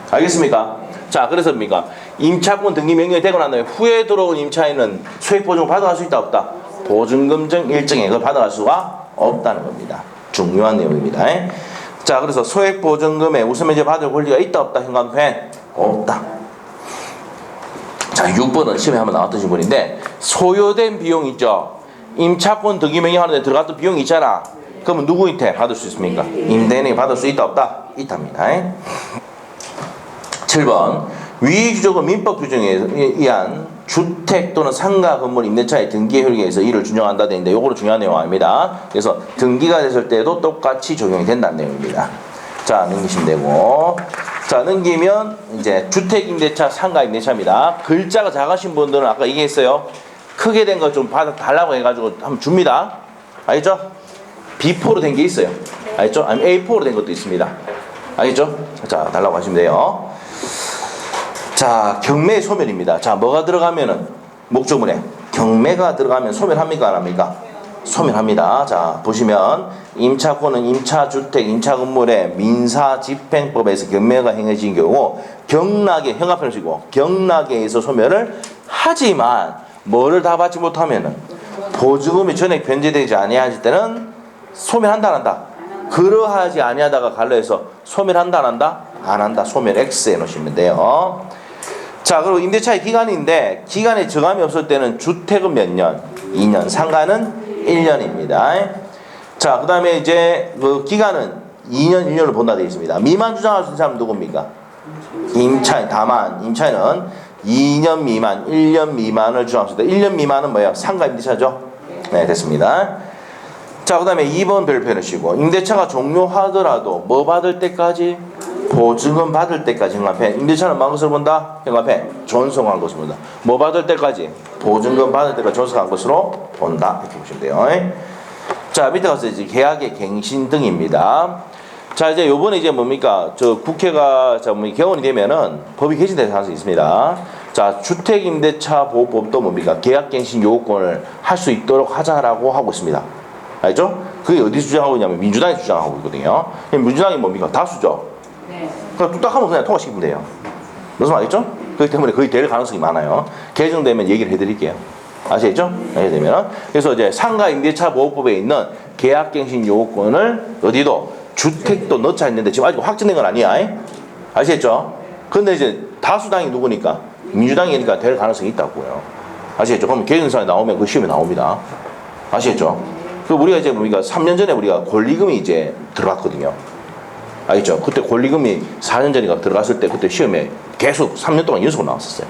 Speaker 1: 알겠습니까? 자, 그래서 뭡니까? 임차권 등기 명령이 되고 난 다음에 후에 들어온 임차인은 소액보증금 받아갈 수 있다 없다? 보증금증 일정액을 받아갈 수가 없다는 겁니다. 중요한 내용입니다. 자, 그래서 소액보증금에 우선면제 받을 권리가 있다 없다? 현관펜 없다. 자, 6번은 시험에 한번 나왔던 질문인데 소요된 비용 있죠? 임차권 등기 명령하는데 들어갔던 비용이 있잖아. 그러면 누구한테 받을 수 있습니까? 임대인이 받을 수 있다 없다? 있답니다. 7번 위 규정은 민법 규정에 의한 주택 또는 상가 건물 임대차의 등기 효력에 의해서 이를 준용한다 되는데 요거는 중요한 내용 아닙니다. 그래서 등기가 됐을 때도 똑같이 적용이 된다는 내용입니다. 자, 넘기시면 되고. 자, 넘기면 이제 주택 임대차, 상가 임대차입니다. 글자가 작으신 분들은 아까 얘기했어요. 크게 된 거 좀 받아달라고 해가지고 한번 줍니다. 알겠죠? B4로 된 게 있어요. 알겠죠? 아니면 A4로 된 것도 있습니다. 알겠죠? 자, 달라고 하시면 돼요. 자, 경매 소멸입니다. 자, 뭐가 들어가면은 목적문에 경매가 들어가면 소멸합니까 안 합니까? 소멸합니다. 자, 보시면 임차권은 임차주택, 임차건물의 민사집행법에서 경매가 행해진 경우 경락에 현관편을 쓰고 경락에 의해서 소멸을 하지만 뭐를 다 받지 못하면은 보증금이 전액 변제되지 아니할 때는 소멸한다 안 한다? 그러하지 아니하다가 갈려해서 소멸한다 안 한다? 안 한다. 소멸 X에 놓으시면 돼요. 자, 그리고 임대차의 기간인데 기간에 정함이 없을 때는 주택은 몇 년? 2년. 상가는 1년입니다. 자, 그 다음에 이제 그 기간은 2년, 1년을 본다 되어 있습니다. 미만 주장할 수 있는 사람은 누굽니까? 임차인. 다만 임차인은 2년 미만, 1년 미만을 주장할 수 있다. 1년 미만은 뭐예요? 상가 임대차죠? 네, 됐습니다. 자, 자, 그 다음에 2번 별표 넣으시고, 임대차가 종료하더라도 뭐 받을 때까지? 보증금 받을 때까지. 형앞에 임대차는 만 것을 본다? 형앞에 존속한 것을 본다. 뭐 받을 때까지? 보증금 받을 때까지 존속한 것으로 본다. 이렇게 보시면 돼요. 자, 밑에 가서 이제 계약의 갱신 등입니다. 자, 이제 요번에 이제 뭡니까? 저 국회가 개원이 되면은 법이 개정될 가능성이 있습니다. 자, 주택임대차보호법도 뭡니까? 계약갱신 요건을 할 수 있도록 하자라고 하고 있습니다. 알죠? 그게 어디 주장하고 있냐면 민주당이 주장하고 있거든요. 민주당이 뭡니까? 다수죠? 네. 그러니까 뚝딱 하면 그냥 통과시키면 돼요. 무슨 말이죠? 그렇기 때문에 거의 될 가능성이 많아요. 개정되면 얘기를 해드릴게요. 아시겠죠? 되면 그래서 이제 상가임대차보호법에 있는 계약갱신 요건을 어디도 주택도 넣자 했는데 지금 아직 확정된 건 아니야. 아시겠죠? 근데 이제 다수당이 누구니까? 민주당이니까 될 가능성이 있다고요. 아시겠죠? 그럼 개정사항이 나오면 그 시험에 나옵니다. 아시겠죠? 그 우리가 이제 뭡니까? 3년 전에 우리가 권리금이 이제 들어갔거든요. 알겠죠? 그때 권리금이 4년 전인가 들어갔을 때 그때 시험에 계속 3년 동안 연속으로 나왔었어요.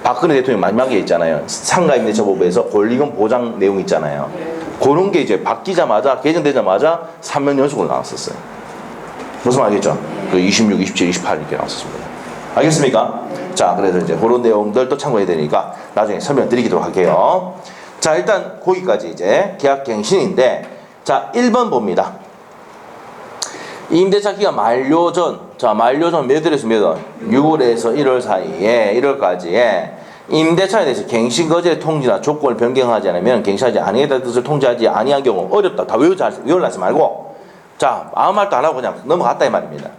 Speaker 1: 박근혜 대통령 마지막에 있잖아요. 상가임대차법에서 권리금 보장 내용 있잖아요. 그런 게 이제 바뀌자마자 개정되자마자 3년 연속으로 나왔었어요. 무슨 말이겠죠? 그 26, 27, 28 이렇게 나왔었습니다. 알겠습니까? 자, 그래서 이제 그런 내용들 또 참고해야 되니까 나중에 설명드리도록 할게요. 자, 일단 거기까지 이제 계약갱신인데, 자, 1번 봅니다. 임대차 기간 만료 전, 자, 만료 전 몇 월에서 몇 월? 6월에서 1월 사이에, 1월까지에 임대차에 대해서 갱신 거절의 통지나 조건을 변경하지 않으면 갱신하지 아니하다는 뜻을 통지하지 아니한 경우 어렵다. 다 외우려하지 말고, 자, 아무 말도 안 하고 그냥 넘어갔다 이 말입니다.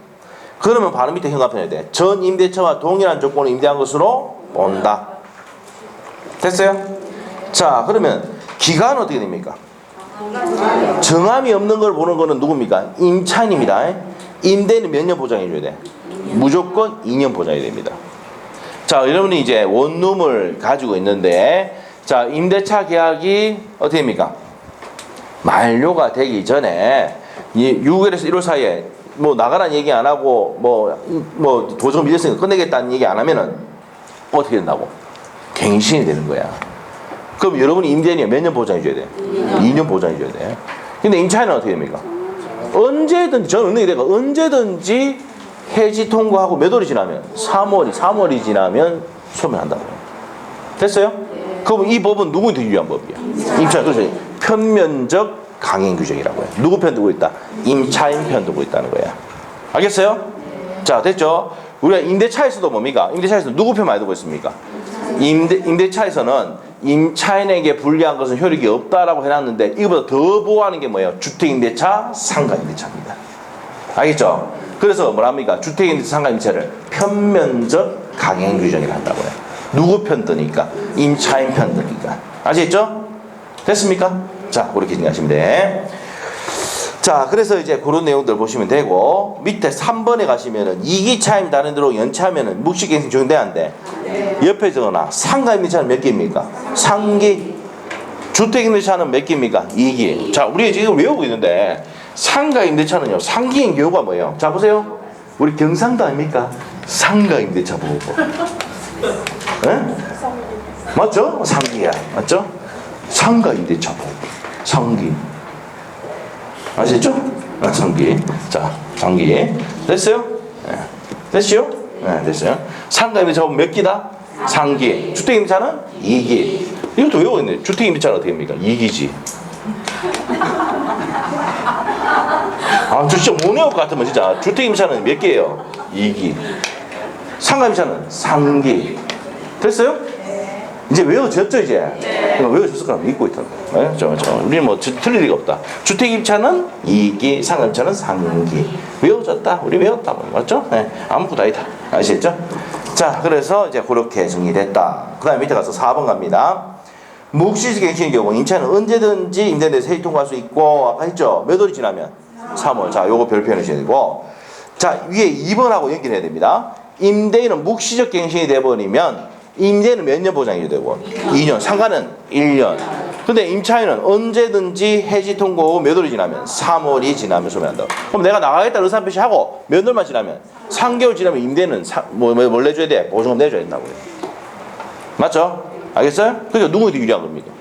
Speaker 1: 그러면 바로 밑에 형광펜 해야 돼. 전 임대차와 동일한 조건을 임대한 것으로 본다. 됐어요? 자, 그러면 기간은 어떻게 됩니까? 정함이 없는 걸 보는 거는 누굽니까? 임차인입니다. 임대는 몇 년 보장해줘야 돼? 무조건 2년 보장해야 됩니다. 자, 여러분이 이제 원룸을 가지고 있는데, 자, 임대차 계약이 어떻게 됩니까? 만료가 되기 전에 6월에서 1월 사이에 뭐 나가라는 얘기 안 하고 뭐 도저히 밀렸으니까 끝내겠다는 얘기 안 하면은 어떻게 된다고? 갱신이 되는 거야. 그럼 여러분이 임대인이 몇 년 보장해줘야 돼? 2년 보장해줘야 돼. 근데 임차인은 어떻게 됩니까? 언제든지, 저는 없는 게 되고 언제든지 해지 통과하고 몇 월이 지나면? 3월이 지나면 소멸한다고요. 됐어요? 그럼 이 법은 누구한테 유리한 법이야? 임차인. 그래서 편면적 강행 규정이라고 해요. 누구 편 두고 있다? 임차인 편 두고 있다는 거야. 알겠어요? 자, 됐죠? 우리가 임대차에서도 뭡니까? 임대차에서 누구 편 많이 두고 있습니까? 임대차에서는 임차인에게 불리한 것은 효력이 없다라고 해놨는데 이거보다 더 보호하는 게 뭐예요? 주택임대차, 상가임대차입니다. 알겠죠? 그래서 뭐랍니까? 주택임대차, 상가임대차를 편면적 강행 규정이라 한다고 해요. 누구 편 드니까? 임차인 편 드니까. 아시겠죠? 됐습니까? 자, 그렇게 생각하시면 돼. 자, 그래서 이제 그런 내용들 보시면 되고, 밑에 3번에 가시면은 이기 차임 다른 데로 연차하면은 묵시갱신 적용돼야 안 돼. 옆에 적어놔. 상가임대차는 몇 개입니까? 3기. 주택임대차는 몇 개입니까? 2기. 자, 우리가 지금 외우고 있는데, 상가임대차는요, 3기인 경우가 뭐예요? 자, 보세요. 우리 경상도 아닙니까? 상가임대차 보호법. 예? 맞죠? 3기야. 맞죠? 상가임대차 보호법. 3기. 아시죠? 상기. 자, 상기. 됐어요? 네. 됐죠? 네, 됐어요. 상가임대차 몇 기다? 3기. 주택임대차는 2기. 이것도 외우고 있네. 주택임대차는 어떻게 됩니까? 2기지. 아, 저 진짜 못 외울 것 같으면 진짜. 주택임대차는 몇 개예요? 2기. 상가임대차는 3기. 됐어요? 이제 외워졌죠, 이제? 네. 외워졌을 거라 믿고 있던 거예요. 네? 우리는 뭐 틀릴 리가 없다. 주택임차는 2기, 상가임차는 3기. 외워졌다. 우리 외웠다. 맞죠? 네. 아무것도 아니다. 아시겠죠? 자, 그래서 이제 그렇게 정리됐다. 그 다음에 밑에 가서 4번 갑니다. 묵시갱신의 경우 임차인은 언제든지 임대인에서 해지 통과할 수 있고, 아까 했죠? 몇 월이 지나면? 3월. 자, 요거 별표 해주셔야 되고. 자, 위에 2번하고 연결해야 됩니다. 임대인은 묵시적 갱신이 돼버리면 임대는 몇 년 보장이 되고? 2년. 상가는 1년. 근데 임차인은 언제든지 해지 통고 후 몇 월이 지나면? 3월이 지나면 소멸한다. 그럼 내가 나가겠다 의사 표시하고 몇 월만 지나면? 3개월 지나면 임대는 뭘 내줘야 돼? 보증금 내줘야 된다고요. 맞죠? 알겠어요? 그러니까 누구한테 유리한 겁니까?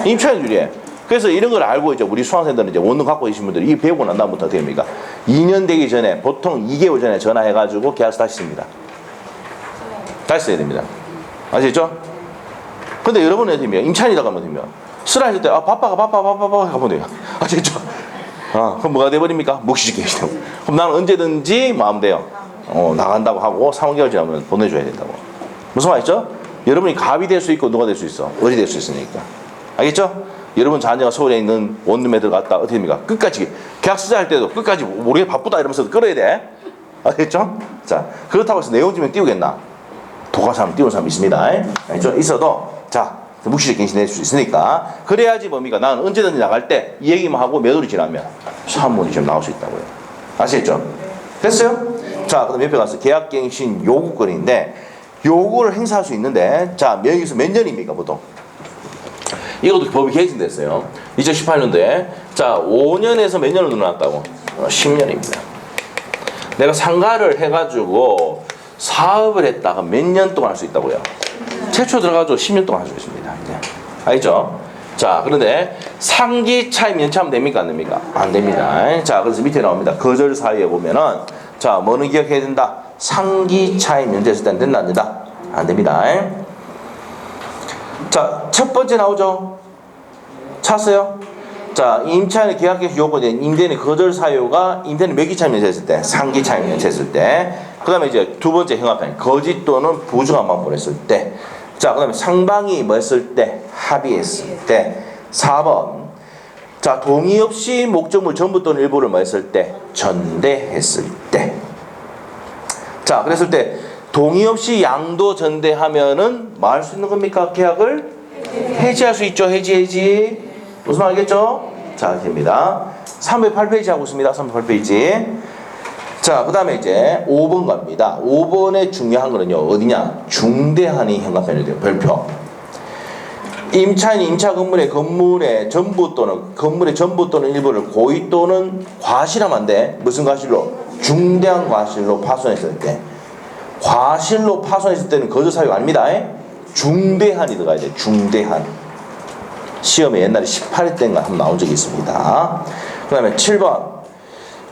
Speaker 1: 임차인 유리해. 그래서 이런 걸 알고 이제 우리 수강생들은 이제 원룸 갖고 계신 분들이 이 배우고 난 다음부터 어떻게 됩니까? 2년 되기 전에 보통 2개월 전에 전화해가지고 계약서 다시 씁니다. 다시 써야 됩니다. 아시겠죠? 근데 여러분은 어떻게 됩니까? 임차인이라고 하면 됩니다. 쓰라 했을 때, 바빠 가면 돼요. 아시겠죠? 그럼 뭐가 돼버립니까? 묵시적이 되고. 그럼 나는 언제든지 마음 돼요. 나간다고 하고 3개월 지나면 보내줘야 된다고. 무슨 말이죠? 여러분이 갑이 될 수 있고 누가 될 수 있어? 을이 될 수 있으니까. 알겠죠? 여러분 자녀가 서울에 있는 원룸에 들어갔다 어떻게 됩니까? 끝까지 계약서 할 때도 끝까지 모르게 바쁘다 이러면서 끌어야 돼. 알겠죠? 자, 그렇다고 해서 내용 좀 띄우겠나? 독한 사람 띄우는 사람 있습니다. 알겠죠? 있어도 자 묵시적 갱신 낼 수 있으니까 그래야지 뭡니까? 나는 언제든지 나갈 때 이 얘기만 하고 몇 월이 지나면 사무원이 좀 나올 수 있다고요. 아시겠죠? 됐어요? 자, 그다음 옆에 가서 계약갱신 요구권인데 요구를 행사할 수 있는데 자, 여기서 몇 년입니까 보통? 이것도 법이 개정됐어요. 2018년도에 자 5년에서 몇 년을 늘어났다고? 10년입니다. 내가 상가를 해가지고 사업을 했다가 몇 년 동안 할 수 있다고요? 최초 들어가지고 10년 동안 할 수 있습니다. 이제. 알겠죠? 자, 그런데 상기 차임 연체하면 됩니까? 안 됩니까? 안 됩니다. 자, 그래서 밑에 나옵니다. 거절 사유에 보면은 자, 뭐는 기억해야 된다? 상기 차임 연체했을 때는 된다, 안 된다? 안 됩니다. 자, 첫 번째 나오죠? 찾았어요? 자, 임차인의 계약갱신 요건에 임대인의 거절 사유가 임대인의 몇 기 차임 연체했을 때? 상기 차임 연체했을 때. 그 다음에 이제 두 번째 형합행 거짓 또는 부정한 방법을 했을 때. 자, 그 다음에 상방이 뭐 했을 때? 합의했을 때. 4번 자, 동의 없이 목적물 전부 또는 일부를 뭐 했을 때? 전대했을 때. 자, 그랬을 때 동의 없이 양도 전대하면은 뭐 할 수 있는 겁니까? 계약을 해지할 수 있죠. 해지. 무슨 말 알겠죠? 자, 됩니다. 308페이지 하고 있습니다. 308페이지. 자, 그 다음에 이제 5번 갑니다. 5번에 중요한 거는요, 어디냐? 중대한이 현관편이 돼요. 별표. 임차인이 임차 건물의 전부 또는 일부를 고의 또는 과실하면 안 돼. 무슨 과실로? 중대한 과실로 파손했을 때. 과실로 파손했을 때는 거절 사유가 아닙니다. 중대한이 들어가야 돼. 중대한. 시험에 옛날에 18회 때인가 한번 나온 적이 있습니다. 그 다음에 7번.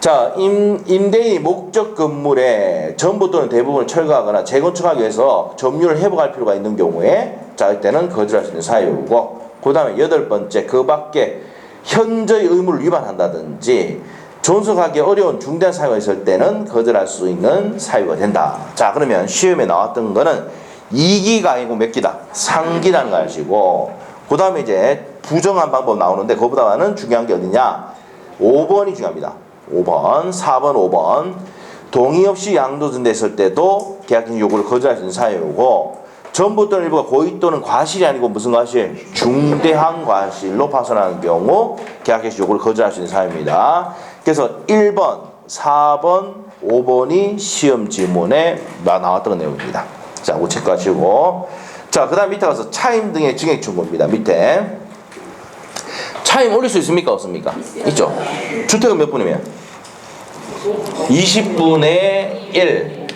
Speaker 1: 자, 임대인이 목적 건물에 전부 또는 대부분을 철거하거나 재건축하기 위해서 점유를 회복할 필요가 있는 경우에 자, 이때는 거절할 수 있는 사유고, 그 다음에 8번째, 그 밖에 현저히 의무를 위반한다든지 존속하기 어려운 중대한 사유가 있을 때는 거절할 수 있는 사유가 된다. 자, 그러면 시험에 나왔던 거는 2기가 아니고 몇 기다? 3기라는 거 아시고, 그 다음에 이제 부정한 방법 나오는데 그거보다는 중요한 게 어디냐? 5번이 중요합니다. 5번, 4번, 5번. 동의 없이 양도 전대했을 때도 계약갱신 요구를 거절할 수 있는 사유고, 전부 또는 일부가 고의 또는 과실이 아니고 무슨 과실? 중대한 과실로 파손하는 경우 계약갱신 요구를 거절할 수 있는 사유입니다. 그래서 1번, 4번, 5번이 시험 지문에 나왔던 내용입니다. 자, 그거 체크하시고. 자, 그 다음 밑에 가서 차임 등의 증액 충고입니다. 밑에. 차임 올릴 수 있습니까? 없습니까? 있죠. 주택은 몇 분이면? 20분의 1.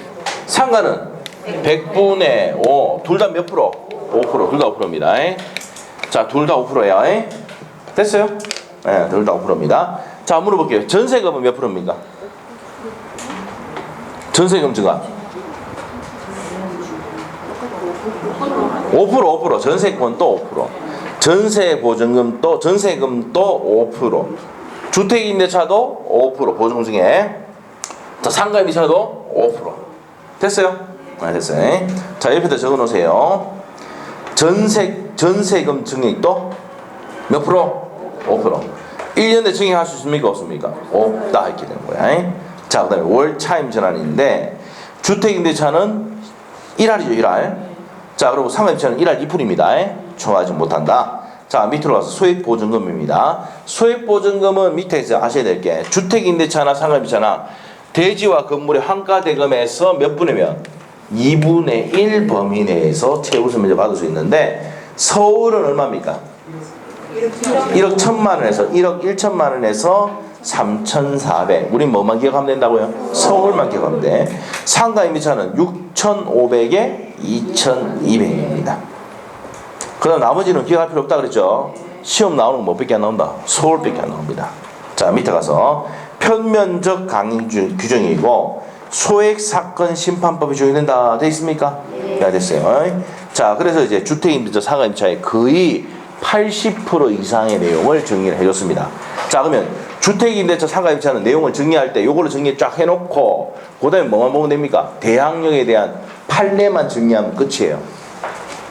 Speaker 1: 상가는 100분의 5. 둘 다 몇 프로? 5%. 둘 다 5%입니다. 자, 둘 다 5%예요. 됐어요? 네, 둘 다 5%입니다. 자, 물어볼게요. 전세금은 몇 프로입니까? 전세금 증가. 5%. 전세권 또 5%. 전세보증금도 전세금도 5%. 주택임대차도 5% 보증금 중에. 자, 상가임대차도 5%. 됐어요? 네, 됐어요. 자, 옆에다 적어놓으세요. 전세금 증액도 몇 프로? 5%. 1년에 증액할 수 있습니까? 없습니까? 없다 이렇게 되는 거야. 자, 그 다음에 월 차임 전환인데 주택임대차는 1할이죠. 1할. 자, 그리고 상가임대차는 1할 2%입니다. 초과하지 못한다. 자, 밑으로 가서 소액보증금입니다. 소액보증금은 밑에서 아셔야 될 게 주택임대차나 상가임대차나 대지와 건물의 환가대금에서 몇 분이면 2분의 1 범위 내에서 채무서 면제 받을 수 있는데 서울은 얼마입니까? 1억 1천만 원에서 1억 1천만 원에서 3,400. 우린 뭐만 기억하면 된다고요? 서울만 기억하면 돼. 상가임대차는 6,500에 2,200입니다. 그럼 나머지는 기억할 필요 없다 그랬죠? 시험 나오는 거 뭐밖에 안 나온다? 서울밖에 안 나옵니다. 자, 밑에 가서 편면적 강행 규정이고 소액사건 심판법이 적용된다. 돼 있습니까? 네, 됐어요. 자, 그래서 이제 주택임대차 사과임차의 거의 80% 이상의 내용을 정리를 해줬습니다. 자, 그러면 주택임대차 사과임차는 내용을 정리할 때 요걸로 정리 쫙 해놓고 그 다음에 뭐만 보면 됩니까? 대항력에 대한 판례만 정리하면 끝이에요.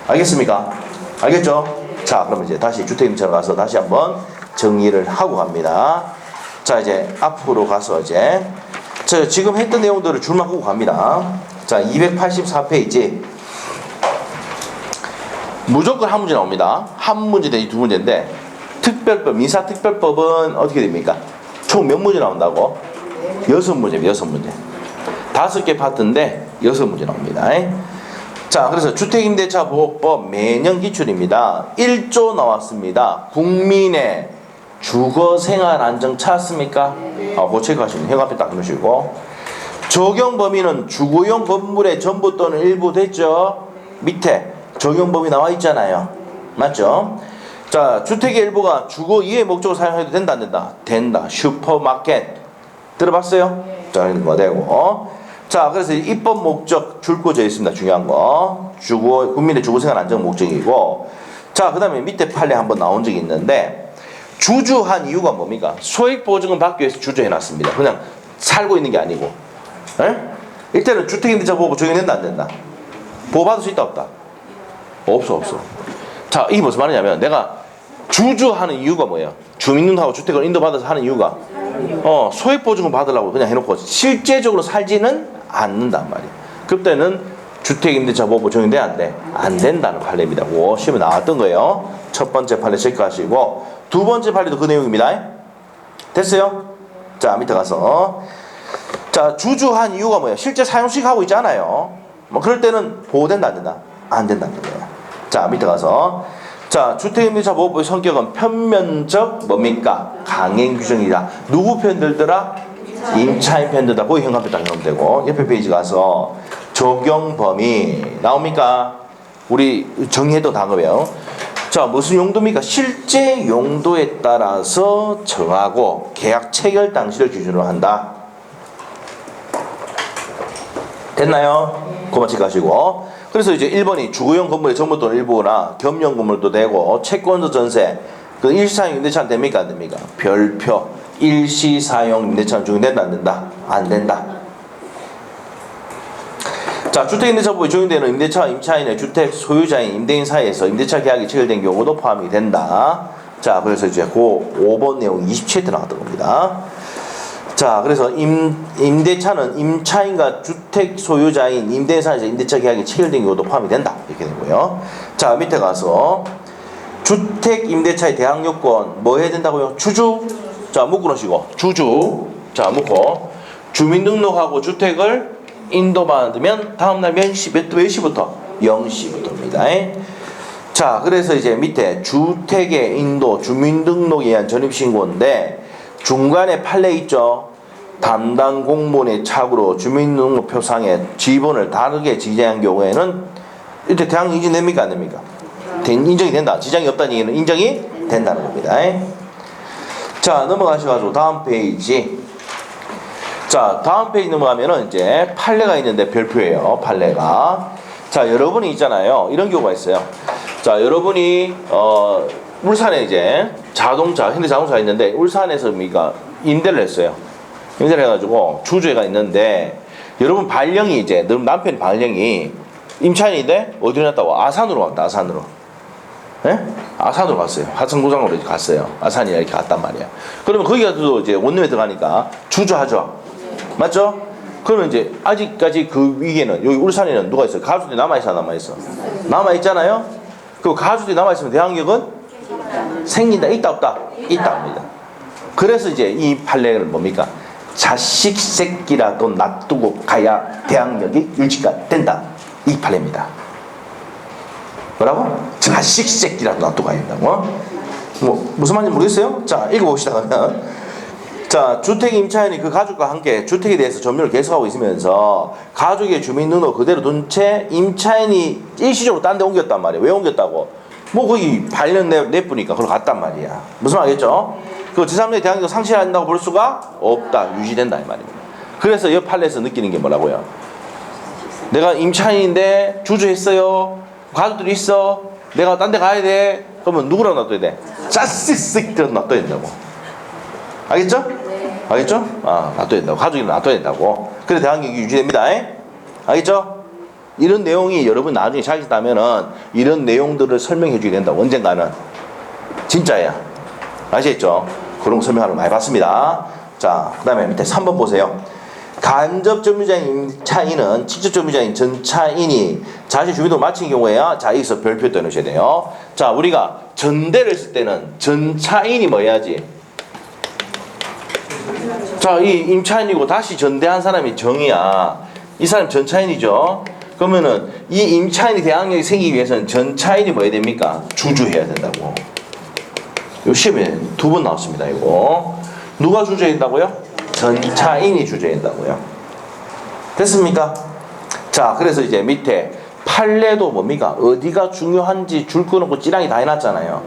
Speaker 1: 알겠습니까? 알겠죠? 자, 그러면 이제 다시 주택임대차로 가서 다시 한번 정리를 하고 갑니다. 자, 이제 앞으로 가서 이제 자, 지금 했던 내용들을 줄만 끄고 갑니다. 자, 284페이지. 무조건 한 문제 나옵니다. 한 문제 대신 두 문제인데 특별법, 민사특별법은 어떻게 됩니까? 총 몇 문제 나온다고? 6문제입니다. 6문제. 5개 파트인데 6문제 나옵니다. 자, 그래서 주택임대차보호법 매년 기출입니다. 1조 나왔습니다. 국민의 주거생활안정 찾았습니까? 그거 체크하시면 형 앞에 딱 놓으시고 적용 범위는 주거용 건물의 전부 또는 일부 됐죠? 밑에 적용 범위 나와 있잖아요. 맞죠? 자, 주택의 일부가 주거 이외의 목적으로 사용해도 된다 안 된다? 된다. 슈퍼마켓 들어봤어요? 자, 이런 거 되고 자, 그래서 입법 목적 줄거져 있습니다. 중요한 거 국민의 주거생활 안정 목적이고 자, 그 다음에 밑에 판례 한번 나온 적이 있는데 주주한 이유가 뭡니까? 소액보증금 받기 위해서 주주해놨습니다. 그냥 살고 있는 게 아니고 일단은 주택임대차 보호 적용된다 안 된다? 보호받을 수 있다 없다? 없어. 자, 이게 무슨 말이냐면 내가 주주하는 이유가 뭐예요? 주민등록하고 주택을 인도받아서 하는 이유가 소액보증금 받으려고 그냥 해놓고 실제적으로 살지는 않는단 말이에요. 그때는 주택임대차 보호 적용돼 안 돼? 안 된다는 판례입니다. 시험에 나왔던 거예요. 첫 번째 판례 체크하시고 두 번째 판례도 그 내용입니다. 됐어요? 자, 밑에 가서 자, 주주한 이유가 뭐예요? 실제 사용식 하고 있잖아요. 뭐 그럴 때는 보호된다 안 된다? 안 된다는 거예요. 자, 밑에 가서 자, 주택임대차 보호법의 성격은 편면적 뭡니까? 강행 규정이다. 누구 편 들더라? 임차인 편 들다. 거기 현관표 딱 넣으면 되고 옆에 페이지 가서 적용 범위 나옵니까? 우리 정리해도 단어예요. 자, 무슨 용도입니까? 실제 용도에 따라서 정하고 계약 체결 당시를 기준으로 한다. 됐나요? 그만 체크하시고 그래서 이제 1번이 주거용 건물의 전부 또는 일부나 겸용 건물도 되고 채권도 전세 그 일시사용 임대차는 됩니까? 안 됩니까? 별표 일시사용 임대차는 적용된다 안 된다? 안 된다. 자, 주택임대차법에 적용되는 임대차와 임차인의 주택 소유자인 임대인 사이에서 임대차 계약이 체결된 경우도 포함이 된다. 자, 그래서 이제 그 5번 내용 27회 나왔던 겁니다. 자, 그래서 임대차는 임차인과 주택 소유자인 임대인 사이에서 임대차 계약이 체결된 경우도 포함이 된다. 이렇게 되고요. 자, 밑에 가서 주택 임대차의 대항 요건 뭐 해야 된다고요? 주주. 자, 묶어 놓으시고 주주. 자, 묶고 주민등록하고 주택을 인도받으면 다음날 몇 시부터? 0시부터입니다. 자, 그래서 이제 밑에 주택의 인도 주민등록에 의한 전입신고인데 중간에 판례 있죠? 담당 공무원의 착오로 주민등록표상에 지번을 다르게 지정한 경우에는 이때 대항 인정됩니까? 안 됩니까? 인정이 된다. 지장이 없다는 얘기는 인정이 된다는 겁니다. 자, 넘어가셔가지고 다음 페이지. 자, 다음 페이지 넘어가면은 이제 판례가 있는데 별표예요. 판례가. 자, 여러분이 있잖아요. 이런 경우가 있어요. 자, 여러분이 울산에 이제 자동차, 현대자동차가 있는데 울산에서 그러니까 임대를 했어요. 임대를 해가지고 주주가 있는데 여러분 발령이 이제 남편 발령이 임차인인데 어디로 갔다고? 아산으로 왔다. 아산으로. 예? 아산으로 갔어요. 화성구장으로 갔어요. 아산이 이렇게 갔단 말이에요. 그러면 거기 가서 이제 원룸에 들어가니까 주주하죠. 맞죠? 그러면 이제 아직까지 그 위기에는 여기 울산에는 누가 있어요? 가주들이 남아있어, 남아있어? 남아있잖아요? 그 가주들이 남아있으면 대항력은 생긴다, 있다, 없다? 있다입니다. 그래서 이제 이 판례는 뭡니까? 자식 새끼라도 놔두고 가야 대항력이 유지가 된다. 이 판례입니다. 뭐라고? 자식 새끼라도 놔두고 가야 된다고? 뭐 무슨 말인지 모르겠어요? 자, 읽어봅시다. 그러면 자, 주택 임차인이 그 가족과 함께 주택에 대해서 점유를 계속하고 있으면서 가족의 주민등록 그대로 둔 채 임차인이 일시적으로 딴 데 옮겼단 말이에요. 왜 옮겼다고? 뭐 거기 8년 내부니까 그걸 갔단 말이야. 무슨 말이겠죠? 그 제3의 대항력을 상실한다고 볼 수가 없다. 유지된다 이 말입니다. 그래서 이 판례에서 느끼는 게 뭐라고요? 내가 임차인인데 주주했어요. 가족들이 있어. 내가 딴 데 가야 돼. 그러면 누구랑 놔둬야 돼? 짜쓱쓱 들어 놔둬야 된다고. 알겠죠? 알겠죠? 아, 놔둬야 된다고. 가족이랑 놔둬야 된다고. 그래 대항력이 유지됩니다. 알겠죠? 이런 내용이 여러분 나중에 찾으시다면은 이런 내용들을 설명해 주게 된다. 언젠가는. 진짜야. 아시겠죠? 그런 거 설명하는 거 많이 봤습니다. 자, 그 다음에 밑에 3번 보세요. 간접 점유자인 임차인은 직접 점유자인 전차인이 자신의 주민등록을 마친 경우에야 자 여기서 별표 떠넣으셔야 돼요. 자, 우리가 전대를 쓸 때는 전차인이 뭐 해야지? 자, 이 임차인이고 다시 전대한 사람이 정이야. 이 사람 전차인이죠. 그러면은 이 임차인이 대항력이 생기기 위해서는 전차인이 뭐 해야 됩니까? 주주해야 된다고. 요 시험에 2번 나왔습니다. 이거 누가 주주한다고요? 전차인이 주주한다고요. 됐습니까? 자, 그래서 이제 밑에 판례도 뭡니까? 어디가 중요한지 줄 끊고 찌랑이 다 해놨잖아요.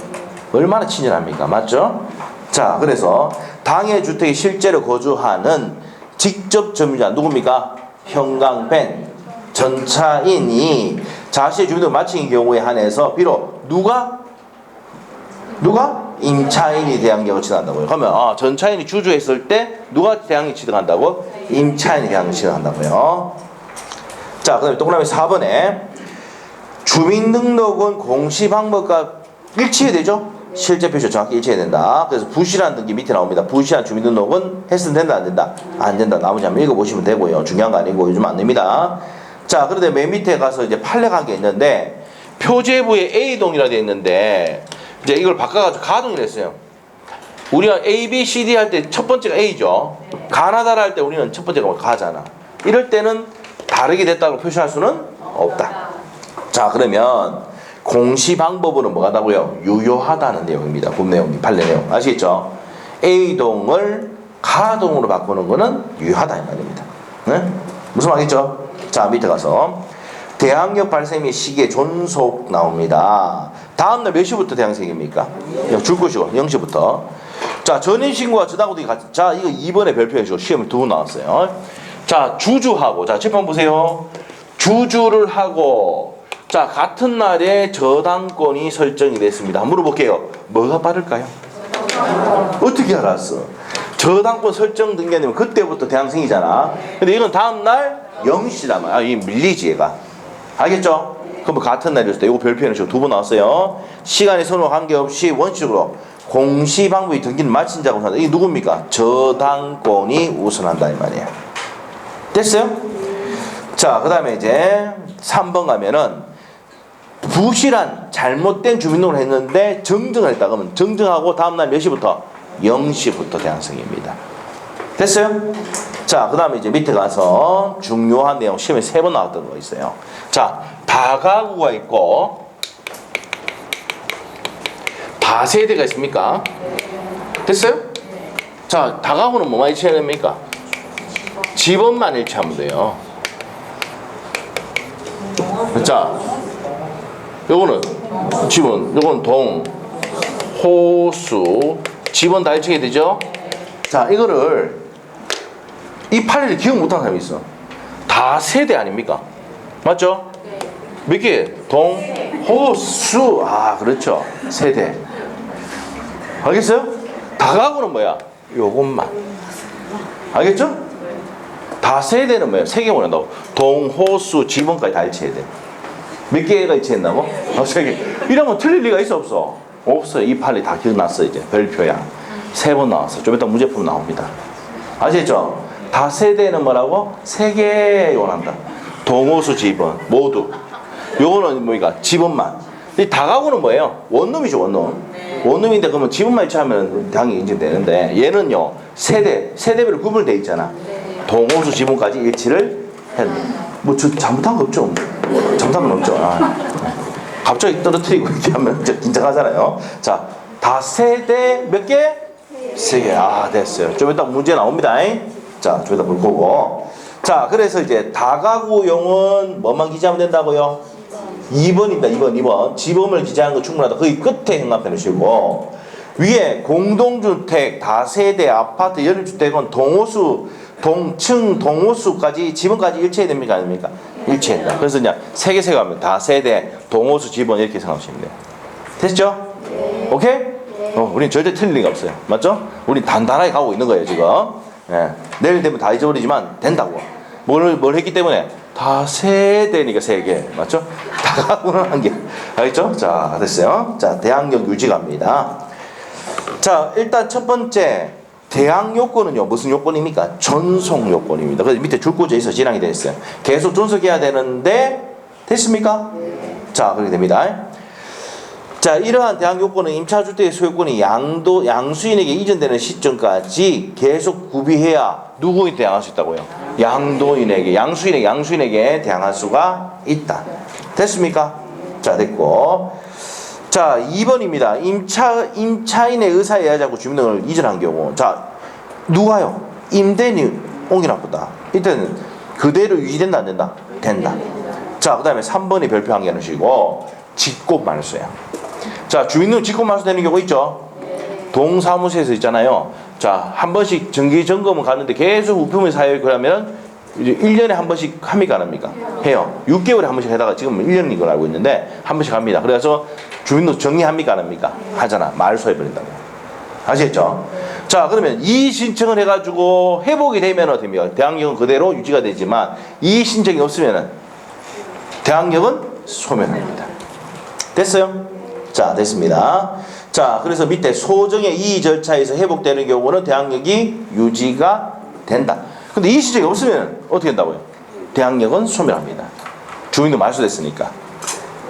Speaker 1: 얼마나 친절합니까? 맞죠? 자, 그래서 당해 주택에 실제로 거주하는 직접 점유자 누굽니까? 형광펜 전차인이 자신의 주민등록을 마친 경우에 한해서 비록 누가 임차인이 대항력을 취득한다고요. 그러면 전차인이 주주했을 때 누가 대항력 취득한다고? 임차인이 대항력 취득한다고요. 자, 그다음에 동그라미 4번에 주민등록은 공시 방법과 일치해야 되죠? 실제 표시 정확히 일치해야 된다. 그래서 부실한 등기 밑에 나옵니다. 부실한 주민등록은 했으면 된다 안 된다? 안 된다. 나머지 한번 읽어보시면 되고요. 중요한 거 아니고 요즘 안 됩니다. 자, 그런데 맨 밑에 가서 이제 판례가 한 게 있는데 표제부에 A동이라 되어 있는데 이제 이걸 바꿔가지고 가동이라 했어요. 우리가 A, B, C, D 할 때 첫 번째가 A죠. 가나다라 할 때 우리는 첫 번째가 가잖아. 이럴 때는 다르게 됐다고 표시할 수는 없다. 자, 그러면 공시 방법으로는 뭐가 나고요? 유효하다는 내용입니다. 본 내용, 판례 내용. 아시겠죠? A동을 가동으로 바꾸는 거는 유효하다 이 말입니다. 네? 무슨 말이죠? 자, 밑에 가서 대항력 발생 및 시기의 존속 나옵니다. 다음날 몇 시부터 대항생입니까? 줄 것이고 0시부터. 자, 전인신고와 저당고등이 같이. 자, 이거 2번에 별표해주고 시험에 2번 나왔어요. 자, 주주하고 자 재판 보세요. 주주를 하고 자 같은 날에 저당권이 설정이 됐습니다. 물어볼게요. 뭐가 빠를까요? 어떻게 알았어? 저당권 설정된 게 아니면 그때부터 대항생이잖아. 근데 이건 다음날 0시라면 이 밀리지 얘가. 알겠죠? 그럼 같은 날이었을 때 이거 별표에는 지금 2번 나왔어요. 시간이 서로 관계없이 원칙으로 공시 방법이 등기를 마친 자고 한다. 이게 누굽니까? 저당권이 우선한다 이 말이야. 됐어요? 자, 그 다음에 이제 3번 가면은 부실한 잘못된 주민등록을 했는데 정정을 했다. 그러면 정정하고 다음날 몇 시부터? 0시부터 대항생입니다. 됐어요? 자, 그 다음에 이제 밑에 가서 중요한 내용 시험에 3번 나왔던 거 있어요. 자, 다가구가 있고 다세대가 있습니까? 됐어요? 자, 다가구는 뭐만 일치해야 됩니까? 집원만 일치하면 돼요. 자, 요거는 집원, 요건 동, 호수, 집원 다 일치해야 되죠? 자, 이거를 이 판례를 기억 못하는 사람이 있어. 다세대 아닙니까? 맞죠? 몇 개? 동, 호, 수. 아, 그렇죠. 세대. 알겠어요? 다가구는 뭐야? 요것만. 알겠죠? 다세대는 뭐야? 3개 보낸다고. 동, 호, 수, 지번까지 다 일치해야 돼. 몇 개가 일치했나고? 3개. 이러면 틀릴 리가 있어 없어? 없어요. 이 판례 다 기억났어 이제. 별표야. 3번 나왔어. 좀 이따 문제품 나옵니다. 아시겠죠? 다세대는 뭐라고? 3개 요원한다. 동호수 지번 모두. 요거는 뭐니까 지번만. 이 다가구는 뭐예요? 원룸이죠 원룸. 원룸인데 그러면 지번만 일치하면 당연히 인정되는데 얘는요 세대별로 구분돼 있잖아. 동호수 지번까지 일치를 해야 돼. 뭐 잘못한 거 없죠? 잘못한 건 없죠. 갑자기 떨어뜨리고 이렇게 하면 긴장하잖아요. 자, 다세대 몇 개? 3개. 아, 됐어요. 좀 이따 문제 나옵니다. 자, 좀 이따 볼 거고. 자, 그래서 이제 다가구용은 뭐만 기재하면 된다고요? 2번입니다. 2번. 지범을 기재하는 거 충분하다. 거의 끝에 형광펜을 씌우고 위에 공동주택, 다세대, 아파트, 연립주택은 동호수, 동층, 동호수까지 지번까지 일치해야 됩니까? 아닙니까? 일치한다. 그래서 그냥 세 개 생각하면 다세대, 동호수, 지번 이렇게 생각하시면 돼요. 됐죠?
Speaker 2: 네.
Speaker 1: 오케이?
Speaker 2: 네.
Speaker 1: 우린 절대 틀릴 리가 없어요. 맞죠? 우린 단단하게 가고 있는 거예요, 지금. 예. 내일 되면 다 잊어버리지만 된다고. 뭘 했기 때문에? 다 세대니까 세 개. 맞죠? 다 가고는 한 개. 알겠죠? 자, 됐어요. 자, 대항력 유지 갑니다. 자, 일단 첫 번째. 대항 요건은요, 무슨 요건입니까? 전속 요건입니다. 그래서 밑에 줄꽂이에 있어 진항이 되어 있어요. 계속 존속해야 되는데, 됐습니까?
Speaker 2: 네.
Speaker 1: 자, 그렇게 됩니다. 자, 이러한 대항 요건은 임차주택의 소유권이 양수인에게 이전되는 시점까지 계속 구비해야 누구한테 대항할 수 있다고요? 양수인에게 대항할 수가 있다. 됐습니까? 자, 됐고. 자, 2번입니다. 임차인의 의사에 의하자고 주민등록을 이전한 경우. 자, 누가요? 임대인이 옮겨놨다. 이때는 그대로 유지된다, 안 된다? 된다. 자, 그 다음에 3번이 별표한 게 하시고, 직권 말소야. 자, 주민등록 직권 말소 되는 경우 있죠? 동사무소에서 있잖아요. 자, 한 번씩 정기 점검을 갔는데 계속 우편물 사요. 그러면 이제 1년에 한 번씩 합니까, 안 합니까? 해요. 6개월에 한 번씩 하다가 지금 1년인 걸 알고 있는데 한 번씩 합니다. 그래서 주민등록 정리합니까, 안 합니까? 하잖아. 말소해버린다고. 아시겠죠? 자, 그러면 이의 신청을 해가지고 회복이 되면 어떻게 됩니까? 대항력은 그대로 유지가 되지만 이의 신청이 없으면 대항력은 소멸합니다. 됐어요? 자, 됐습니다. 자, 그래서 밑에 소정의 이의 절차에서 회복되는 경우는 대항력이 유지가 된다. 근데 이의 신청이 없으면 어떻게 된다고요? 대항력은 소멸합니다. 주민도 말소됐으니까.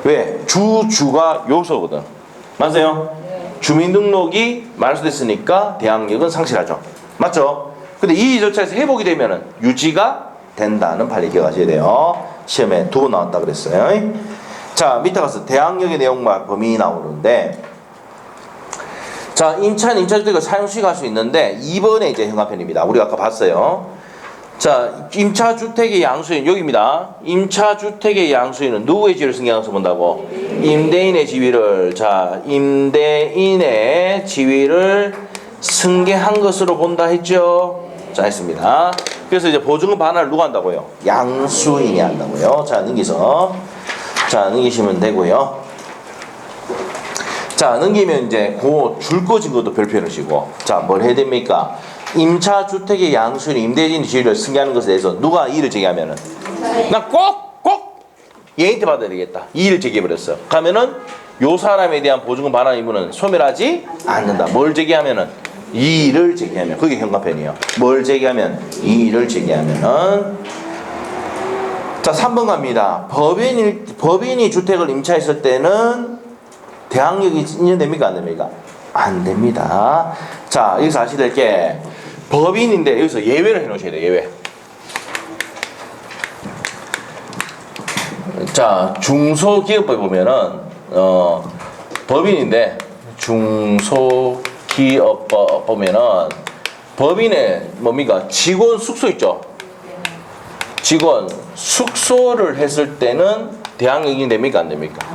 Speaker 1: 왜? 주가 요소거든. 맞아요? 주민등록이 말소됐으니까 대항력은 상실하죠. 맞죠? 근데 이의 절차에서 회복이 되면은 유지가 된다는 판례 기억하셔야 돼요. 시험에 2번 나왔다 그랬어요. 자, 밑에 가서 대항력의 내용과 범위 나오는데, 자, 임차주택을 사용시가 할 수 있는데 2번에 이제 형광펜입니다. 우리가 아까 봤어요. 자, 임차주택의 양수인 여기입니다. 임차주택의 양수인은 누구의 지위를 승계하면서 본다고? 임대인의 지위를. 자, 임대인의 지위를 승계한 것으로 본다 했죠? 자, 했습니다. 그래서 이제 보증금 반환을 누가 한다고요? 양수인이 한다고요. 자, 넘기서. 자, 넘기시면 되고요. 자, 넘기면 이제 그 줄거진 것도 별표를 시고. 자, 뭘 해야 됩니까? 임차주택의 양수인 임대인 지위를 승계하는 것에 대해서 누가 이의를 제기하면은 나 꼭 얘한테 받아야 되겠다. 이의를 제기해버렸어. 그러면은 요 사람에 대한 보증금 반환 의무는 소멸하지 않는다. 뭘 제기하면은 이의를 제기하면. 그게 형광펜이에요. 뭘 제기하면? 이의를 제기하면은. 자, 3번 갑니다. 법인이 주택을 임차했을 때는 대항력이 인정됩니까, 안 됩니까? 안 됩니다. 자, 여기서 아셔야 될 게 법인인데 여기서 예외를 해놓으셔야 돼요. 예외. 자, 중소기업법에 보면은 법인인데 중소기업법 보면은 법인의 뭡니까? 직원 숙소 있죠. 직원 숙소를 했을 때는 대항력이 됩니까, 안 됩니까?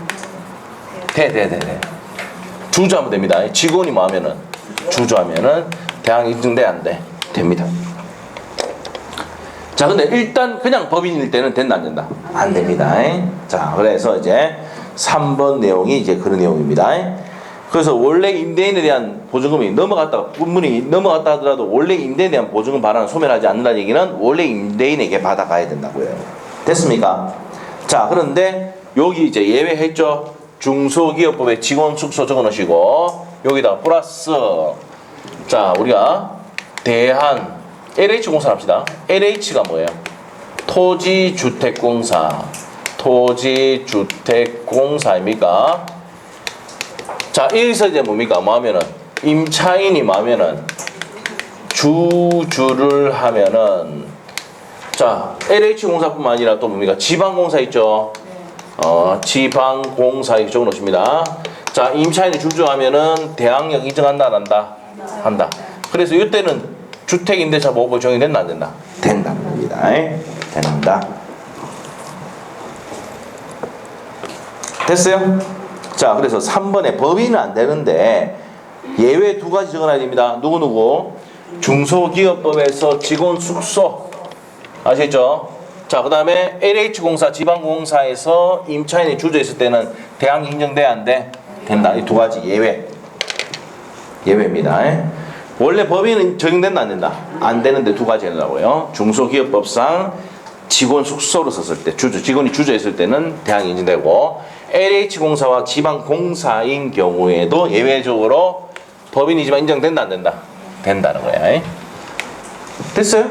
Speaker 1: 돼. 주주하면 됩니다. 직원이 뭐 하면은 주주하면은 대항력 인증돼, 안 돼? 됩니다. 자, 근데 일단 그냥 법인일 때는 된다, 안 된다? 안 됩니다. 자, 그래서 이제 3번 내용이 이제 그런 내용입니다. 그래서 원래 임대인에 대한 보증금이 분문이 넘어갔다 하더라도 원래 임대인에 대한 보증금 반환은 소멸하지 않는다는 얘기는 원래 임대인에게 받아가야 된다고요. 됐습니까? 자, 그런데 여기 이제 예외했죠. 중소기업법에 직원 숙소 적어 놓으시고 여기다 플러스. 자, 우리가 대한 LH공사 합시다. LH가 뭐예요? 토지주택공사입니까? 자, 여기서 이제 뭡니까? 뭐 하면은 임차인이 뭐 하면은 주주를 하면은, 자, LH공사뿐만 아니라 또 뭡니까? 지방공사 있죠? 지방공사 적어 놓으십니다. 자, 임차인이 주주하면은 대항력 인정한다, 안 한다? 한다. 그래서 이때는 주택임대차 보호법 적용이 된다, 안 된다? 된다. 됩니다. 된다. 됐어요? 자, 그래서 3번에 법인은 안 되는데 예외 두 가지 적어놔야 됩니다. 누구누구? 중소기업법에서 직원 숙소. 아시겠죠? 자, 그 다음에 LH공사, 지방공사에서 임차인이 주주했을 때는 대항이 인정돼야 안 돼? 된다. 이 두 가지 예외. 예외입니다. 원래 법인은 적용된다 안 된다? 안 되는데 두 가지 해놓으라고요. 중소기업법상 직원 숙소로 썼을 때, 직원이 주주했을 때는 대항이 인정되고, LH공사와 지방공사인 경우에도 예외적으로 법인이지만 인정된다 안 된다? 된다는 거야. 됐어요?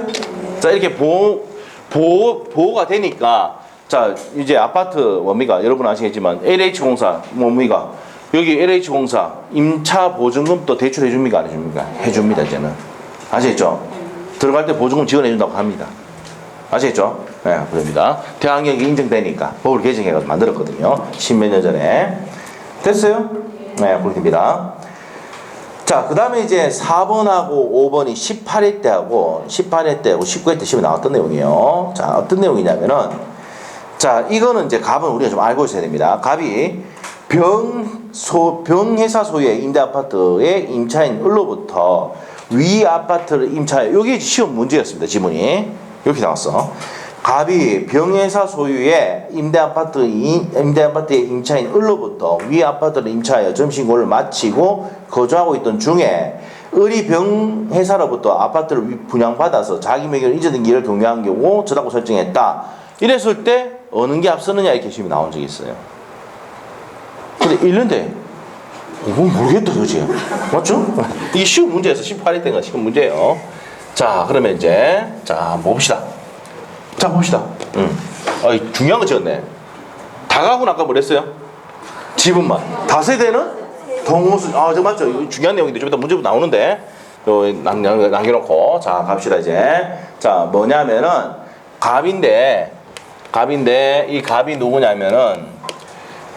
Speaker 1: 자, 이렇게 보호가 되니까, 자, 이제 아파트 뭡니까? 여러분 아시겠지만 LH공사 뭡니까? 여기 LH공사 임차 보증금도 대출해 줍니까? 안 해줍니까? 해줍니다. 이제는 아시겠죠? 들어갈 때 보증금 지원해 준다고 합니다. 아시겠죠? 네, 그럽니다. 대항력이 인정되니까 법을 개정해서 만들었거든요. 십몇 년 전에. 됐어요? 네, 그렇게 됩니다. 자, 그 다음에 이제 4번하고 5번이 18회 때하고 18회 때하고 19회 때 시험에 나왔던 내용이에요. 자, 어떤 내용이냐면은, 자, 이거는 이제 갑은 우리가 좀 알고 있어야 됩니다. 갑이 병회사 소유의 임대아파트의 임차인 을로부터 위 아파트를 임차해. 여기 시험 문제였습니다. 지문이. 이렇게 나왔어. 갑이 병회사 소유의 임대아파트의 임차인 을로부터 위 아파트를 임차하여 점심고를 마치고 거주하고 있던 중에 을이 병회사로부터 아파트를 분양받아서 자기 명의로 이전 등기를 경매한 경우 저당고 설정했다. 이랬을 때 어느 게 앞서느냐 이렇게 시험이 나온 적이 있어요. 근데 읽는데 모르겠다 그지? 맞죠? 이 시험 문제에서 18회 때가 시험 문제예요. 자, 그러면 이제 자 봅시다. 자, 봅시다. 중요한 거 적었네. 다가구는 아까 뭐랬어요? 지분만. 다세대는 동호수. 저 맞죠? 중요한 내용인데 좀 이따 문제부 나오는데 남겨놓고 자 갑시다 이제. 자, 뭐냐면은 갑인데 이 갑이 누구냐면은,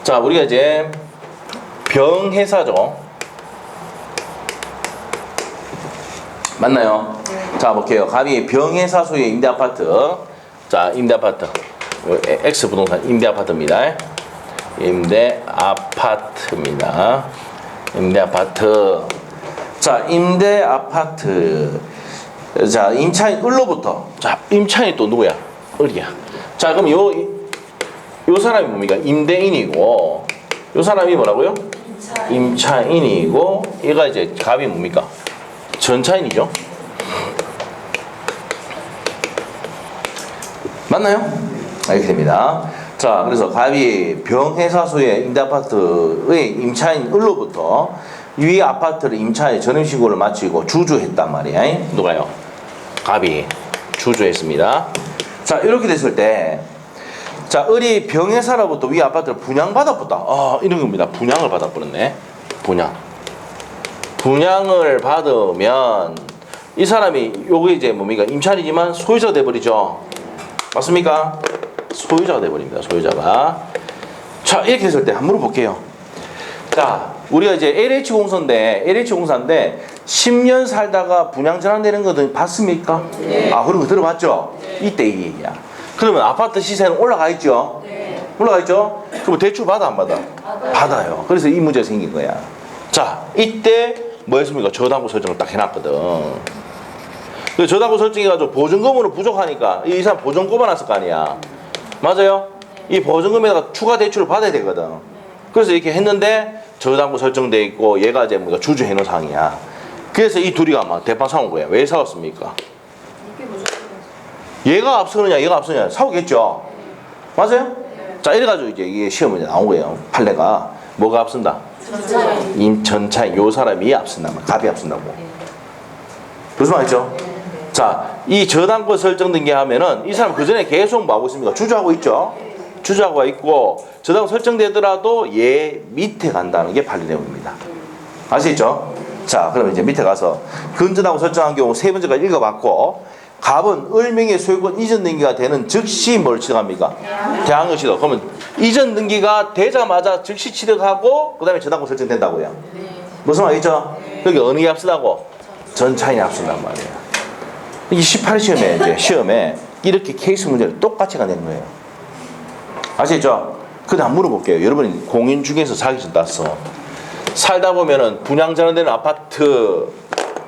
Speaker 1: 자, 우리가 이제 병회사죠. 맞나요? 자, 볼게요. 갑이 병회사 소유의 임대아파트. 자, 임대아파트. X부동산 임대아파트입니다. 임대아파트입니다. 임대아파트. 자, 임대아파트. 자, 임차인 을로부터. 자, 임차인이 또 누구야? 을이야. 자, 그럼 요 사람이 뭡니까? 임대인이고, 요 사람이 뭐라고요? 임차인이고, 얘가 이제 갑이 뭡니까? 전차인이죠. 맞나요? 이렇게 됩니다. 자, 그래서 갑이 병회사 소유의 임대아파트의 임차인 을로부터 위 아파트를 임차해 전입신고를 마치고 주주했단 말이야. 누가요? 갑이 주주했습니다. 자, 이렇게 됐을 때, 자, 을이 병회사로부터 위 아파트를 분양받았다. 이런 겁니다. 분양을 받아버렸네. 분양을 받으면 이 사람이 요게 이제 뭡니까? 임차인이지만 소유자가 돼버리죠. 맞습니까? 소유자가 돼버립니다. 소유자가. 자, 이렇게 됐을 때 한번 물어볼게요. 자, 우리가 이제 LH공사인데 10년 살다가 분양 전환되는 거 봤습니까?
Speaker 2: 네.
Speaker 1: 그런 거 들어봤죠?
Speaker 2: 네.
Speaker 1: 이때 이 얘기야. 그러면 아파트 시세는 올라가 있죠?
Speaker 2: 네.
Speaker 1: 올라가 있죠? 그럼 대출 받아 안 받아? 받아요. 그래서 이 문제가 생긴 거야. 자, 이때 뭐 했습니까? 저당고 설정을 딱 해놨거든. 저당고 설정해가지고 보증금으로 부족하니까 이 사람 보증금 꼽아놨을 거 아니야. 맞아요? 이 보증금에다가 추가 대출을 받아야 되거든. 그래서 이렇게 했는데 저당고 설정돼 있고 얘가 이제 뭔가 주주 해놓은 상황이야. 그래서 이 둘이가 막 대판 싸운 거야. 왜 싸웠습니까? 얘가 앞서느냐 얘가 앞서느냐 싸우겠죠. 맞아요? 자, 이래가지고 이제 이게 시험에 나온 거예요. 판례가 뭐가 앞선다? 전차인 요 사람이 앞선다. 갑이 앞선다고. 무슨 말이죠? 자, 이 저당권 설정된 게 하면은 이 사람 그 전에 계속 뭐 하고 있습니까? 주주하고 있죠. 주주하고 있고 저당권 설정되더라도 얘 밑에 간다는 게 판례 내용입니다. 아시겠죠? 자, 그러면 이제 밑에 가서 근저당권 설정한 경우 세 번째까지 읽어봤고, 갑은 을명의 소유권 이전 등기가 되는 즉시 뭘 취득합니까? 대항을 취득. 그러면 이전 등기가 되자마자 즉시 취득하고 그 다음에 저당권 설정된다고요. 무슨 말이죠? 여기 어느 게 앞서다고? 전차인이 앞선단 말이에요. 이 18시험에 이제 시험에 이렇게 케이스 문제를 똑같이 가는 거예요. 아시겠죠? 근데 한번 물어볼게요. 여러분이 공인 중개에서 자격증 땄어. 살다 보면은 분양 전환되는 아파트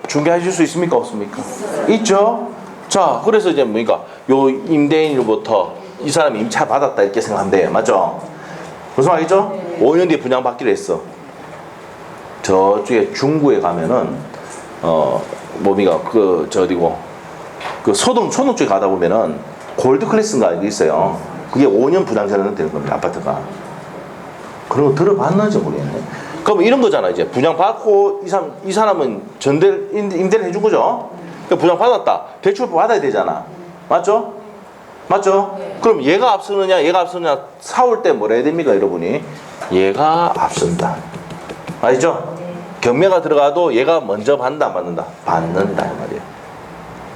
Speaker 1: 중개해 줄 수 있습니까? 없습니까? 있죠? 자, 그래서 이제 뭡니까? 요 임대인으로부터 이 사람이 임차 받았다 이렇게 생각하면 돼요. 맞죠? 무슨 말이죠? 5년 뒤에 분양 받기로 했어. 저쪽에 중구에 가면은 뭡니까? 어디고? 소동 쪽에 가다 보면은 골드 클래스인가 이게 있어요. 그게 5년 분양 전환 되는 겁니다. 아파트가. 그런 거 들어봤는지 모르겠네. 그럼 이런 거잖아. 이제 분양 받고 이 사람은 임대를 해준 거죠. 그러니까 분양 받았다. 대출 받아야 되잖아. 맞죠? 맞죠? 그럼 얘가 앞서느냐 사올 때 뭐라 해야 됩니까, 여러분이? 얘가 앞선다. 알죠? 경매가 들어가도 얘가 먼저 받는다, 안 받는다? 받는다, 이 말이에요.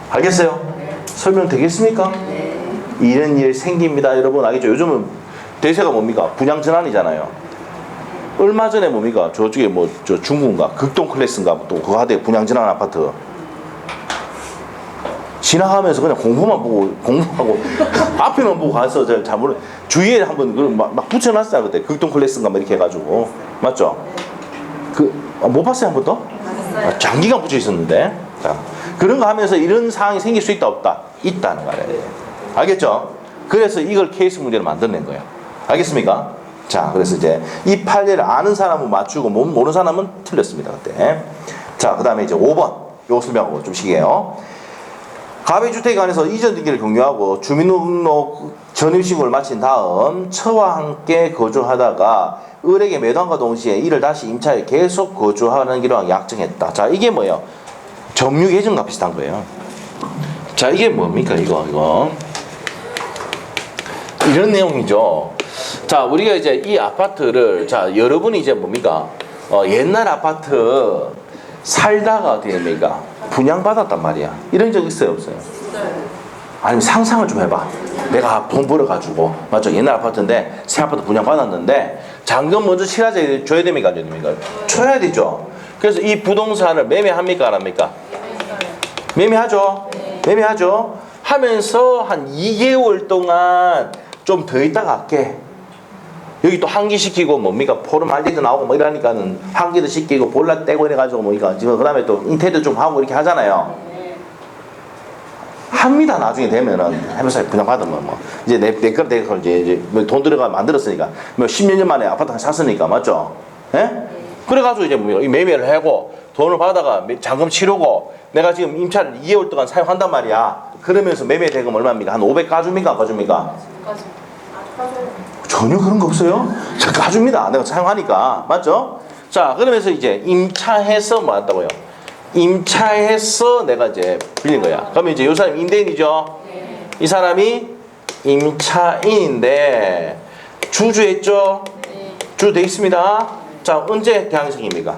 Speaker 1: 알겠어요? 설명 되겠습니까? 이런 일 생깁니다, 여러분. 알겠죠? 요즘은 대세가 뭡니까? 분양 전환이잖아요. 얼마 전에 뭡니까? 저쪽에 저 중구인가? 극동 클래스인가? 또 그거 하대 분양 전환 아파트. 지나가면서 그냥 공부하고 앞에만 보고 가서 잘 모르 주위에 한번 막 붙여놨어요. 그때 극동 클래스인가 막 이렇게 해가지고. 맞죠? 못 봤어요, 한 번도? 장기간 붙여 있었는데. 자, 그런 거 하면서 이런 상황이 생길 수 있다, 없다? 있다는 거예요. 알겠죠? 그래서 이걸 케이스 문제를 만들어낸 거예요. 알겠습니까? 자, 그래서 이제 이 판례를 아는 사람은 맞추고 모르는 사람은 틀렸습니다, 그때. 자, 그 다음에 이제 5번. 요거 설명하고 좀 시게요. 가배주택에 관해서 이전 등기를 공유하고 주민등록 전입신고를 마친 다음 처와 함께 거주하다가 을에게 매도함과 동시에 이를 다시 임차에 계속 거주하는 기로 약정했다. 자, 이게 뭐예요? 점유계정과 비슷한 거예요. 자, 이게 뭡니까, 이거? 이런 내용이죠. 자, 우리가 이제 이 아파트를, 자, 여러분이 이제 뭡니까? 옛날 아파트 살다가 어떻게 됩니까? 분양받았단 말이야. 이런 적 있어요, 없어요? 네. 아니면 상상을 좀 해봐. 내가 돈 벌어가지고, 맞죠? 옛날 아파트인데, 새 아파트 분양받았는데, 잔금 먼저 치러줘야 됩니까? 안 됩니까? 쳐야 되죠. 그래서 이 부동산을 매매합니까? 안 합니까? 매매하죠? 매매하죠? 하면서 한 2개월 동안 좀 더 있다가 갈게. 여기 또 환기시키고 뭡니까? 포르말리도 나오고 뭐 이러니까는 환기도 시키고 볼라 떼고 이래가지고 뭐니까 지금 그 다음에 또 인테리어 좀 하고 이렇게 하잖아요. 합니다. 나중에 되면은 해면서 그냥 받으면 뭐 이제 내거 이제 돈 들어가 만들었으니까 뭐 10몇 년 만에 아파트 샀으니까 맞죠? 예? 그래가지고 이제 뭐 매매를 하고 돈을 받아가 잔금 치르고 내가 지금 임차를 2개월 동안 사용한단 말이야. 그러면서 매매 대금 얼마입니까? 한 500 까줍니까? 안 까줍니까? 전혀 그런 거 없어요. 자, 까줍니다. 내가 사용하니까. 맞죠? 자, 그러면서 이제 임차해서 뭐 한다고요? 임차해서 내가 이제 빌린 거야. 그러면 이제 이 사람이 임대인이죠? 네. 이 사람이 임차인인데 주주했죠? 네. 주돼 있습니다. 자, 언제 대항력입니까?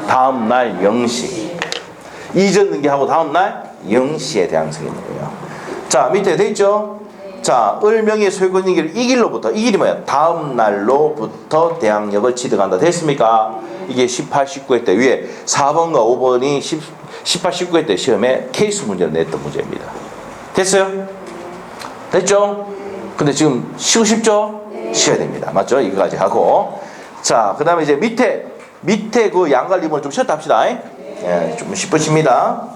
Speaker 1: 다음 날 0시. 이전 등기하고 다음 날 0시에 대항력이 있는 거예요. 자, 밑에 돼 있죠? 자, 을명의 소유권이기를 이 길이 뭐야? 다음 날로부터 대항력을 취득한다. 됐습니까? 이게 18, 19회 때 위에 4번과 5번이 18, 19회 때 시험에 케이스 문제를 냈던 문제입니다. 됐어요? 됐죠? 근데 지금 쉬고 싶죠? 쉬어야 됩니다. 맞죠? 이거까지 하고. 자, 그 다음에 이제 밑에 그 양갈 리본을 좀 쉬었다 합시다. 예, 좀 10분 쉽니다.